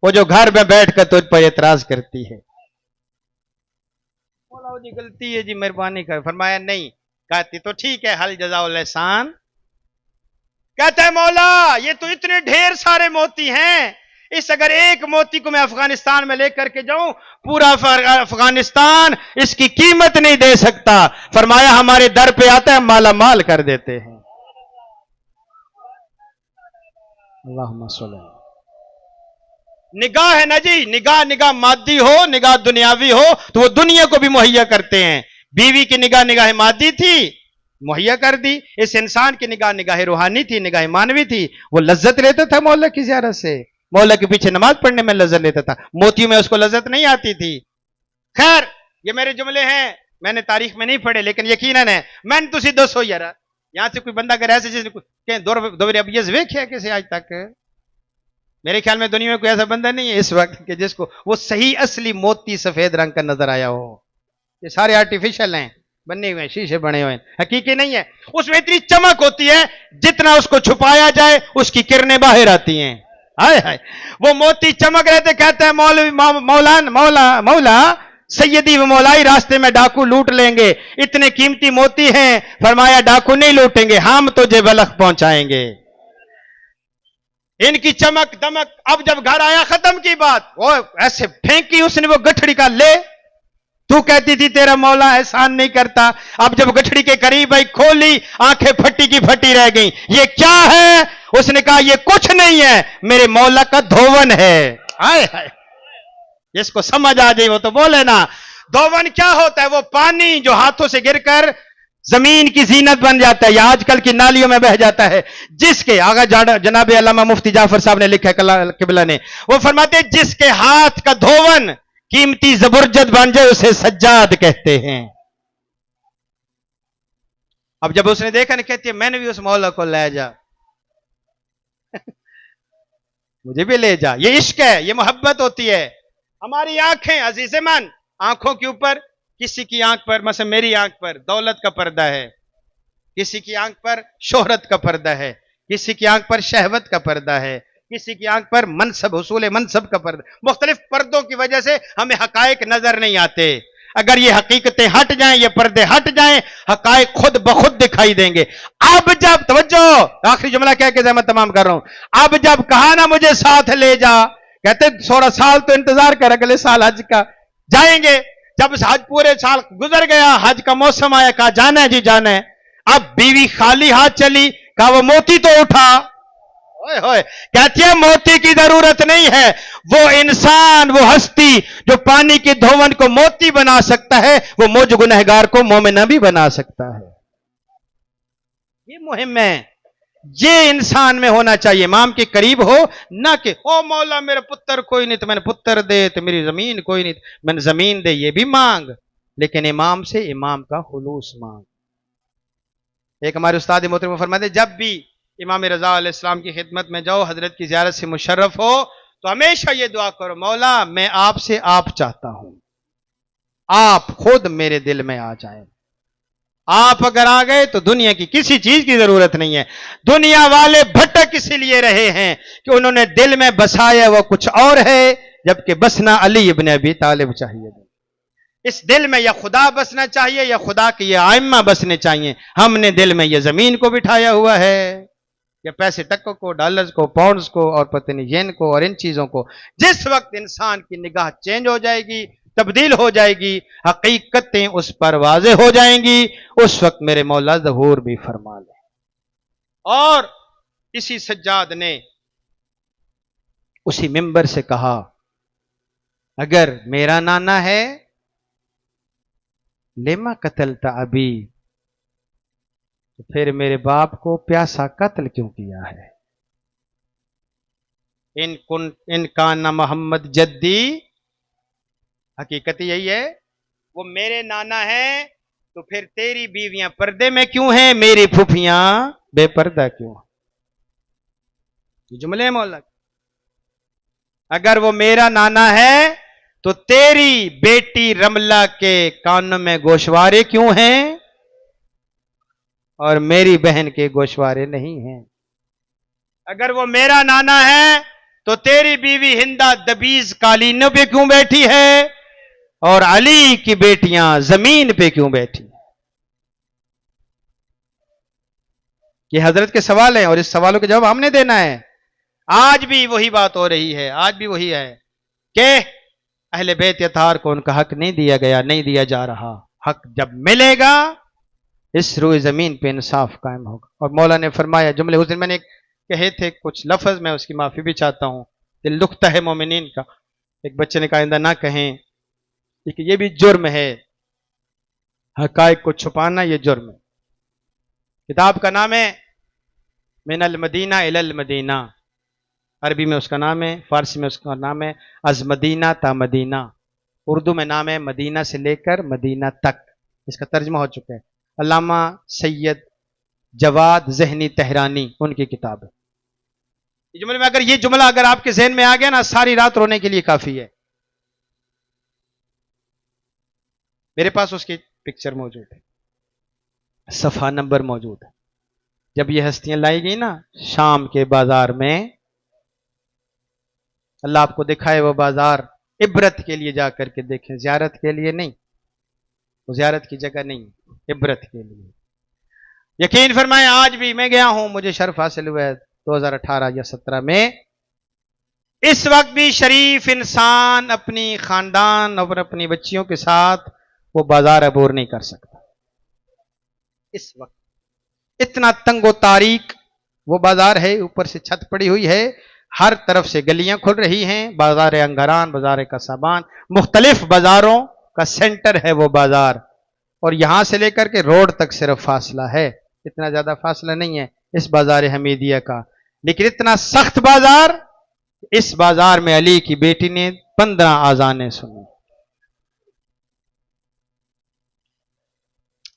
وہ جو گھر میں بیٹھ کر تجھ پر اعتراض کرتی ہے. مولا جی غلطی ہے جی، مہربانی کر. فرمایا نہیں. کہتی تو ٹھیک ہے، حل جزاء الاحسان. کہتا ہے مولا یہ تو اتنے ڈھیر سارے موتی ہیں، اس اگر ایک موتی کو میں افغانستان میں لے کر کے جاؤں، پورا افغانستان اس کی قیمت نہیں دے سکتا. فرمایا ہمارے در پہ آتا ہے، مالا مال کر دیتے ہیں. اللہم صلی. نگاہ ہے نا جی، نگاہ مادی ہو، نگاہ دنیاوی ہو تو وہ دنیا کو بھی مہیا کرتے ہیں. بیوی کی نگاہ مادی تھی، مہیا کر دی. اس انسان کی نگاہ روحانی تھی، نگاہ مانوی تھی. وہ لذت لیتا تھا مولا کی زیارت سے، مولا کے پیچھے نماز پڑھنے میں لذت لیتا تھا. موتیوں میں اس کو لذت نہیں آتی تھی. خیر یہ میرے جملے ہیں، میں نے تاریخ میں نہیں پڑھے، لیکن یقیناً ہے میں نے تسی دسو یار. یہاں سے کوئی بندہ اگر ایسے جس نے دور ابیض ویکھیا کسی آج تک، میرے خیال میں دنیا میں کوئی ایسا بندہ نہیں ہے اس وقت کہ جس کو وہ صحیح اصلی موتی سفید رنگ کا نظر آیا ہو. یہ سارے آرٹیفیشل ہیں، بنے ہوئے ہیں، شیشے بنے ہوئے ہیں، حقیقی نہیں ہے. اس میں اتنی چمک ہوتی ہے، جتنا اس کو چھپایا جائے اس کی کرنیں باہر آتی ہیں. ہائے ہائے، وہ موتی چمک رہتے. کہتا ہے مولا سیدی و مولائی راستے میں ڈاکو لوٹ لیں گے، اتنے قیمتی موتی ہیں. فرمایا ڈاکو نہیں لوٹیں گے، ہم تجھے بلخ پہنچائیں گے. ان کی چمک دمک. اب جب گھر آیا ختم کی بات، وہ ایسے پھینکی اس نے وہ گٹھڑی کا. لے تو کہتی تھی تیرا مولا احسان نہیں کرتا. اب جب گٹھڑی کے قریب آئی، کھولی، آنکھیں پھٹی کی پھٹی رہ گئیں. یہ کیا ہے؟ اس نے کہا یہ کچھ نہیں ہے، میرے مولا کا دھون ہے. ہائے ہائے، جس کو سمجھ آ جائے وہ تو بولے نا. دھون کیا ہوتا ہے؟ وہ پانی جو ہاتھوں سے گر کر زمین کی زینت بن جاتا ہے یا آج کل کی نالیوں میں بہ جاتا ہے. جس کے آگا جناب علامہ مفتی جعفر صاحب نے لکھا ہے قبلہ نے، وہ فرماتے ہیں جس کے ہاتھ کا دھون قیمتی زبرجد بن جائے اسے سجاد کہتے ہیں. اب جب اس نے دیکھا نا، کہتی ہے میں نے بھی اس مولا کو لے جا، مجھے بھی لے جا. یہ عشق ہے، یہ محبت ہوتی ہے. ہماری آنکھیں عزیز من، آنکھوں کے اوپر کسی کی آنکھ پر، مثلا میری آنکھ پر دولت کا پردہ ہے، کسی کی آنکھ پر شہرت کا پردہ ہے، کسی کی آنکھ پر شہوت کا پردہ ہے، کسی کی آنکھ پر منصب، حصول منصب کا پردہ. مختلف پردوں کی وجہ سے ہمیں حقائق نظر نہیں آتے. اگر یہ حقیقتیں ہٹ جائیں، یہ پردے ہٹ جائیں، حقائق خود بخود دکھائی دیں گے. اب جب توجہ، آخری جملہ کہہ کے میں تمام کر رہا ہوں. اب جب کہا نا مجھے ساتھ لے جا، کہتے 16 سال تو انتظار کر، اگلے سال حج کا جائیں گے. جب حج پورے سال گزر گیا، حج کا موسم آیا، کہا جانا ہے جی جانا ہے. اب بیوی خالی ہاتھ چلی، کہا وہ موتی تو اٹھا. کہتی ہے موتی کی ضرورت نہیں ہے. وہ انسان، وہ ہستی جو پانی کے دھون کو موتی بنا سکتا ہے، وہ مجھ گنہگار کو مومنہ بھی بنا سکتا ہے. یہ مہم ہے، یہ انسان میں ہونا چاہیے. امام کے قریب ہو، نہ کہ او مولا میرا پتر کوئی نہیں تو میں نے پتر دے، تو میری زمین کوئی نہیں تو میں نے زمین دے. یہ بھی مانگ، لیکن امام سے امام کا خلوص مانگ. ایک ہمارے استاد محترم فرماتے جب بھی امام رضا علیہ السلام کی خدمت میں جاؤ، حضرت کی زیارت سے مشرف ہو، تو ہمیشہ یہ دعا کرو، مولا میں آپ سے آپ چاہتا ہوں، آپ خود میرے دل میں آ جائیں، آپ اگر آ گئے تو دنیا کی کسی چیز کی ضرورت نہیں ہے. دنیا والے بھٹک اس لیے رہے ہیں کہ انہوں نے دل میں بسایا وہ کچھ اور ہے، جبکہ بسنا علی ابن ابی طالب چاہیے. اس دل میں یا خدا بسنا چاہیے یا خدا کے یہ ائمہ بسنے چاہیے. ہم نے دل میں یہ زمین کو بٹھایا ہوا ہے، یا پیسے ٹکوں کو، ڈالرز کو، پاؤنڈز کو، اور پتہ نہیں ین کو، اور ان چیزوں کو. جس وقت انسان کی نگاہ چینج ہو جائے گی، تبدیل ہو جائے گی، حقیقتیں اس پر واضح ہو جائیں گی، اس وقت میرے مولا ظہور بھی فرما لے. اور اسی سجاد نے اسی منبر سے کہا، اگر میرا نانا ہے لما قتلت ابی، تو پھر میرے باپ کو پیاسا قتل کیوں کیا ہے؟ ان کان محمد جدی، حقیقت یہی ہے، وہ میرے نانا ہے تو پھر تیری بیویاں پردے میں کیوں ہیں، میری پھوپھیاں بے پردہ کیوں؟ یہ جملے مولا، اگر وہ میرا نانا ہے تو تیری بیٹی رملہ کے کانوں میں گوشوارے کیوں ہیں اور میری بہن کے گوشوارے نہیں ہیں؟ اگر وہ میرا نانا ہے تو تیری بیوی ہندا دبیز قالینوں پہ کیوں بیٹھی ہے اور علی کی بیٹیاں زمین پہ کیوں بیٹھی؟ یہ حضرت کے سوال ہیں اور اس سوالوں کے جواب ہم نے دینا ہے. آج بھی وہی بات ہو رہی ہے، آج بھی وہی ہے کہ اہل بیت اطہار کو ان کا حق نہیں دیا گیا، نہیں دیا جا رہا. حق جب ملے گا اس روئے زمین پہ انصاف قائم ہوگا. اور مولا نے فرمایا جملے اس دن میں نے کہے تھے کچھ لفظ، میں اس کی معافی بھی چاہتا ہوں، دل دکھتا ہے مومنین کا. ایک بچے نے کہا آئندہ نہ کہیں، کہ یہ بھی جرم ہے، حقائق کو چھپانا یہ جرم ہے. کتاب کا نام ہے من المدینہ الی المدینہ، عربی میں اس کا نام ہے، فارسی میں اس کا نام ہے از مدینہ تا مدینہ، اردو میں نام ہے مدینہ سے لے کر مدینہ تک. اس کا ترجمہ ہو چکا ہے، علامہ سید جواد ذہنی تہرانی ان کی کتاب ہے. یہ جملے میں اگر یہ جملہ اگر آپ کے ذہن میں آ گیا نا، ساری رات رونے کے لیے کافی ہے. میرے پاس اس کی پکچر موجود ہے، صفحہ نمبر موجود ہے. جب یہ ہستیاں لائی گئی نا شام کے بازار میں، اللہ آپ کو دکھائے وہ بازار، عبرت کے لیے جا کر کے دیکھیں، زیارت کے لیے نہیں، وہ زیارت کی جگہ نہیں، عبرت کے لیے. یقین فرمائیں آج بھی میں گیا ہوں، مجھے شرف حاصل ہوا ہے 2018 یا 17 میں. اس وقت بھی شریف انسان اپنی خاندان اور اپنی بچیوں کے ساتھ وہ بازار عبور نہیں کر سکتا. اس وقت اتنا تنگ و تاریک وہ بازار ہے، اوپر سے چھت پڑی ہوئی ہے، ہر طرف سے گلیاں کھل رہی ہیں. بازار انگران، بازار قصابان، مختلف بازاروں کا سینٹر ہے وہ بازار. اور یہاں سے لے کر کے روڈ تک صرف فاصلہ ہے، اتنا زیادہ فاصلہ نہیں ہے اس بازار حمیدیہ کا. لیکن اتنا سخت بازار، اس بازار میں علی کی بیٹی نے 15 آذانیں سنی.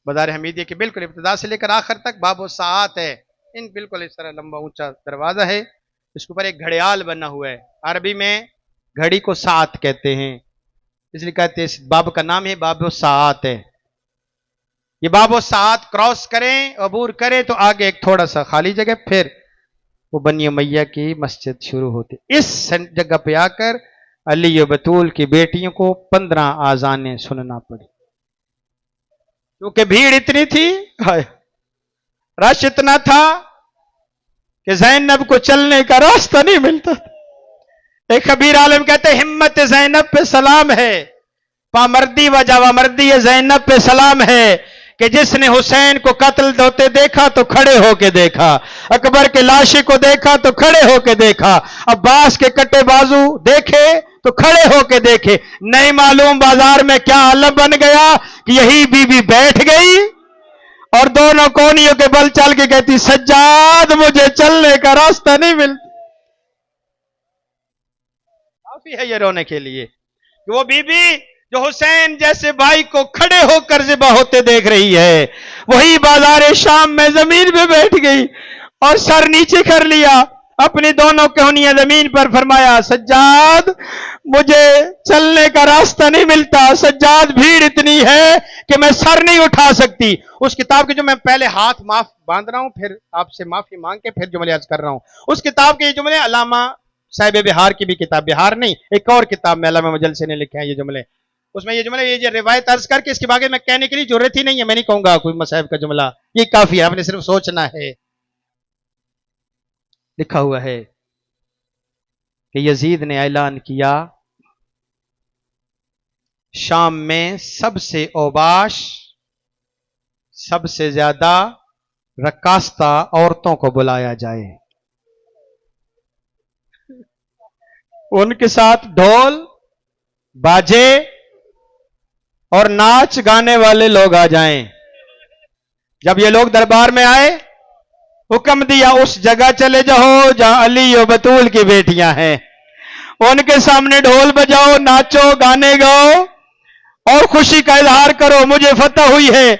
بازار حمیدیہ کے بالکل ابتدا سے لے کر آخر تک باب الساعات ہے. ان بالکل اس طرح لمبا اونچا دروازہ ہے، اس کے اوپر ایک گھڑیال بنا ہوا ہے. عربی میں گھڑی کو ساعت کہتے ہیں، اس لیے کہتے ہیں اس باب کا نام ہے باب الساعات ہے. یہ باب الساعات کراس کریں، عبور کریں تو آگے ایک تھوڑا سا خالی جگہ، پھر وہ بنی امیہ کی مسجد شروع ہوتی. اس جگہ پہ آ کر علی و بطول کی بیٹیوں کو 15 آذانیں سننا پڑی، کیونکہ بھیڑ اتنی تھی، رش اتنا تھا کہ زینب کو چلنے کا راستہ نہیں ملتا. ایک خبیر عالم کہتے ہیں ہمت زینب پہ سلام ہے، پامردی و جوامردی زینب پہ سلام ہے کہ جس نے حسین کو قتل ہوتے دیکھا تو کھڑے ہو کے دیکھا، اکبر کے لاشی کو دیکھا تو کھڑے ہو کے دیکھا، عباس کے کٹے بازو دیکھے تو کھڑے ہو کے دیکھے. نہیں معلوم بازار میں کیا عالم بن گیا کہ یہی بی بی بیٹھ گئی اور دونوں کونیوں کے بل چل کے کہتی سجاد مجھے چلنے کا راستہ نہیں ملتا. کافی ہے یہ رونے کے لیے کہ وہ بی بی جو حسین جیسے بھائی کو کھڑے ہو کر ذبح ہوتے دیکھ رہی ہے، وہی بازار شام میں زمین پہ بیٹھ گئی اور سر نیچے کر لیا، اپنی دونوں کہنیاں زمین پر، فرمایا سجاد مجھے چلنے کا راستہ نہیں ملتا، سجاد بھیڑ اتنی ہے کہ میں سر نہیں اٹھا سکتی۔ اس کتاب کے جو میں پہلے ہاتھ معاف باندھ رہا ہوں، پھر آپ سے معافی مانگ کے پھر جملے عرض کر رہا ہوں، اس کتاب کے یہ جملے علامہ صاحب بہار کی بھی کتاب، بہار نہیں ایک اور کتاب میں علامہ مجلسی نے لکھے ہیں یہ جملے، اس میں یہ جملے یہ روایت عرض کر کے اس کے باقی میں کہنے کے لیے ضرورت ہی نہیں ہے، میں نہیں کہوں گا کوئی مصاحب کا جملہ، یہ کافی ہے، آپ نے صرف سوچنا ہے۔ لکھا ہوا ہے کہ یزید نے اعلان کیا شام میں سب سے اوباش، سب سے زیادہ رقاصہ عورتوں کو بلایا جائے، ان کے ساتھ ڈھول باجے اور ناچ گانے والے لوگ آ جائیں۔ جب یہ لوگ دربار میں آئے، حکم دیا اس جگہ چلے جاؤ جہاں علی و بطول کی بیٹیاں ہیں، ان کے سامنے ڈھول بجاؤ، ناچو، گانے گاؤ اور خوشی کا اظہار کرو، مجھے فتح ہوئی ہے۔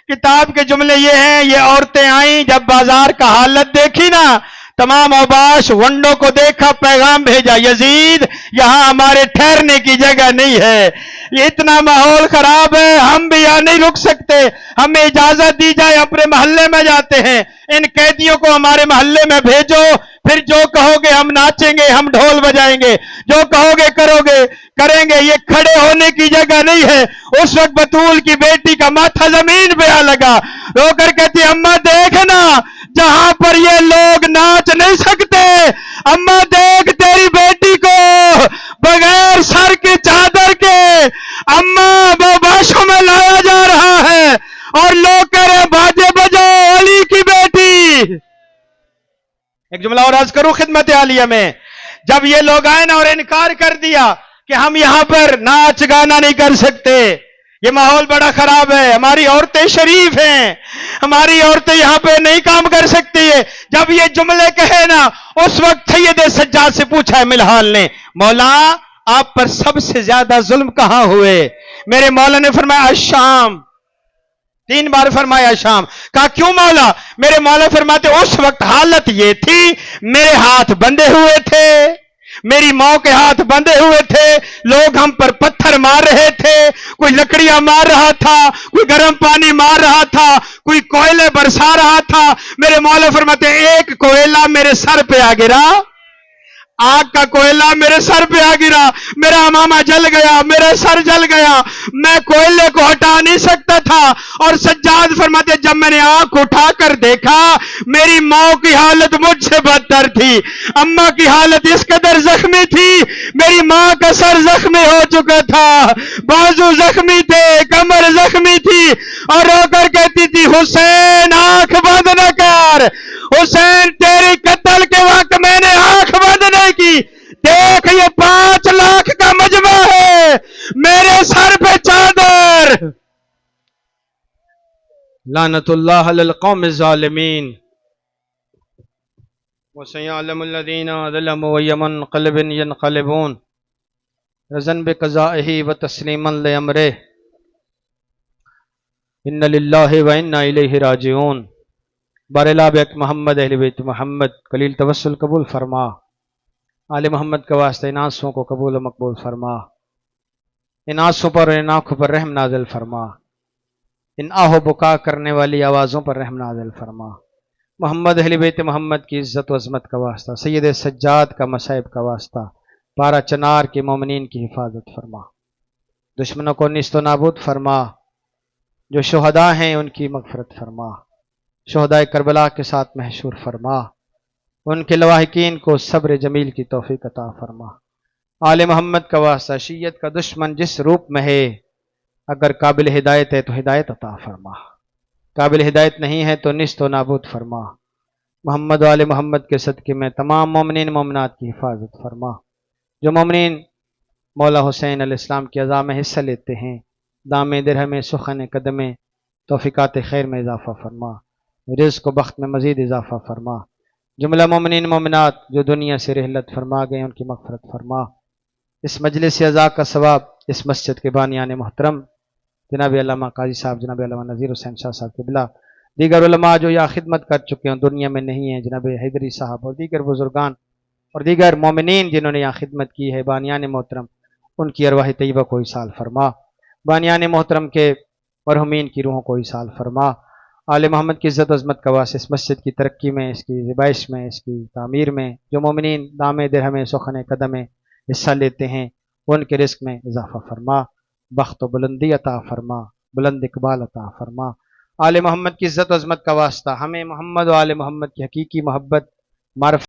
کتاب کے جملے یہ ہیں، یہ عورتیں آئیں، جب بازار کا حالت دیکھی نا، تمام اوباش ونڈوں کو دیکھا، پیغام بھیجا، یزید یہاں ہمارے ٹھہرنے کی جگہ نہیں ہے، یہ اتنا ماحول خراب ہے، ہم بھی یہاں نہیں رک سکتے، ہمیں اجازت دی جائے، اپنے محلے میں جاتے ہیں، ان قیدیوں کو ہمارے محلے میں بھیجو، پھر جو کہو گے ہم ناچیں گے، ہم ڈھول بجائیں گے، جو کہو گے کریں گے، یہ کھڑے ہونے کی جگہ نہیں ہے۔ اس وقت بطول کی بیٹی کا ماتھا زمین پہ آ لگا، رو کر کہتی اماں دیکھنا جہاں پر یہ لوگ ناچ نہیں سکتے، اماں دیکھ تیری بیٹی کو بغیر سر کی چادر کے اماں وہ باشوں میں لایا جا رہا ہے اور لوگ کہہ رہے باجے بجو علی کی بیٹی۔ ایک جملہ اور عرض کروں خدمت عالیہ میں، جب یہ لوگ آئے نا اور انکار کر دیا کہ ہم یہاں پر ناچ گانا نہیں کر سکتے، یہ ماحول بڑا خراب ہے، ہماری عورتیں شریف ہیں، ہماری عورتیں یہاں پہ نہیں کام کر سکتی ہے، جب یہ جملے کہے نا، اس وقت سید سجاد سے پوچھا ہے ملحال نے، مولا آپ پر سب سے زیادہ ظلم کہاں ہوئے؟ میرے مولا نے فرمایا الشام، 3 بار فرمایا شام، کہا کیوں مولا؟ میرے مولا فرماتے اس وقت حالت یہ تھی، میرے ہاتھ بندھے ہوئے تھے، میری ماں کے ہاتھ بندھے ہوئے تھے، لوگ ہم پر پتھر مار رہے تھے، کوئی لکڑیاں مار رہا تھا، کوئی گرم پانی مار رہا تھا، کوئی کوئلے برسا رہا تھا، میرے مولا فرماتے ایک کوئلہ میرے سر پہ آ گرا، آگ کا کوئلہ میرے سر پہ آ گرا، میرا امامہ جل گیا، میرا سر جل گیا، میں کوئلے کو ہٹا نہیں سکتا تھا، اور سجاد فرماتے جب میں نے آنکھ اٹھا کر دیکھا میری ماں کی حالت مجھ سے بدتر تھی، اماں کی حالت اس قدر زخمی تھی، میری ماں کا سر زخمی ہو چکا تھا، بازو زخمی تھے، کمر زخمی تھی، اور رو کر کہتی تھی حسین آنکھ بند نہ کر، حسین تیری قتل کے وقت میں نے آنکھ بند نہیں کی، دیکھ یہ 5 لاکھ کا مجمع ہے، میرے سر پہ چادر۔ لعنت اللہ علی القوم الظالمین وسيعلم الذين ظلموا وأي منقلب ينقلبون رضا بقضائه وتسليما لأمره إن لله وإنا إليه راجعون۔ بارلاب ایک محمد اہل بیت محمد قلیل توسل قبول فرما، آل محمد کا واسطہ ان آنسوں کو قبول و مقبول فرما، ان آنسوں پر ان آنکھوں پر رحم نازل فرما، ان آہ و بکا کرنے والی آوازوں پر رحم نازل فرما، محمد اہل بیت محمد کی عزت و عظمت کا واسطہ، سید سجاد کا مصائب کا واسطہ، پارا چنار کے مومنین کی حفاظت فرما، دشمنوں کو نیست و نابود فرما، جو شہداء ہیں ان کی مغفرت فرما، شہداء کربلا کے ساتھ محشور فرما، ان کے لواحقین کو صبر جمیل کی توفیق عطا فرما، آل محمد کا واسطہ شیعت کا دشمن جس روپ میں ہے اگر قابل ہدایت ہے تو ہدایت عطا فرما، قابل ہدایت نہیں ہے تو نیست و نابود فرما، محمد و آل محمد کے صدقے میں تمام مومنین مومنات کی حفاظت فرما، جو مومنین مولا حسین علیہ السلام کی عزا میں حصہ لیتے ہیں دام درہم سخن قدم توفیقات خیر میں اضافہ فرما، رزق و بخت میں مزید اضافہ فرما، جملہ مومنین مومنات جو دنیا سے رحلت فرما گئے ان کی مغفرت فرما، اس مجلس عزا کا ثواب اس مسجد کے بانیان محترم جناب علامہ قاضی صاحب، جناب علامہ نذیر حسین شاہ صاحب قبلہ، دیگر علماء جو یا خدمت کر چکے ہیں دنیا میں نہیں ہیں، جناب حیدری صاحب اور دیگر بزرگان اور دیگر مومنین جنہوں نے یہاں خدمت کی ہے، بانیان محترم ان کی ارواح طیبہ کو ایصال فرما، بانیان محترم کے مرحومین کی روحوں کو ایصال فرما، آل محمد کی عزت و عظمت کا واسطہ اس مسجد کی ترقی میں، اس کی زیبائش میں، اس کی تعمیر میں جو مومنین دام درہم سخن قدم حصہ لیتے ہیں ان کے رزق میں اضافہ فرما، بخت و بلندی عطا فرما، بلند اقبال عطا فرما، آل محمد کی عزت و عظمت کا واسطہ ہمیں محمد و آل محمد کی حقیقی محبت معرفت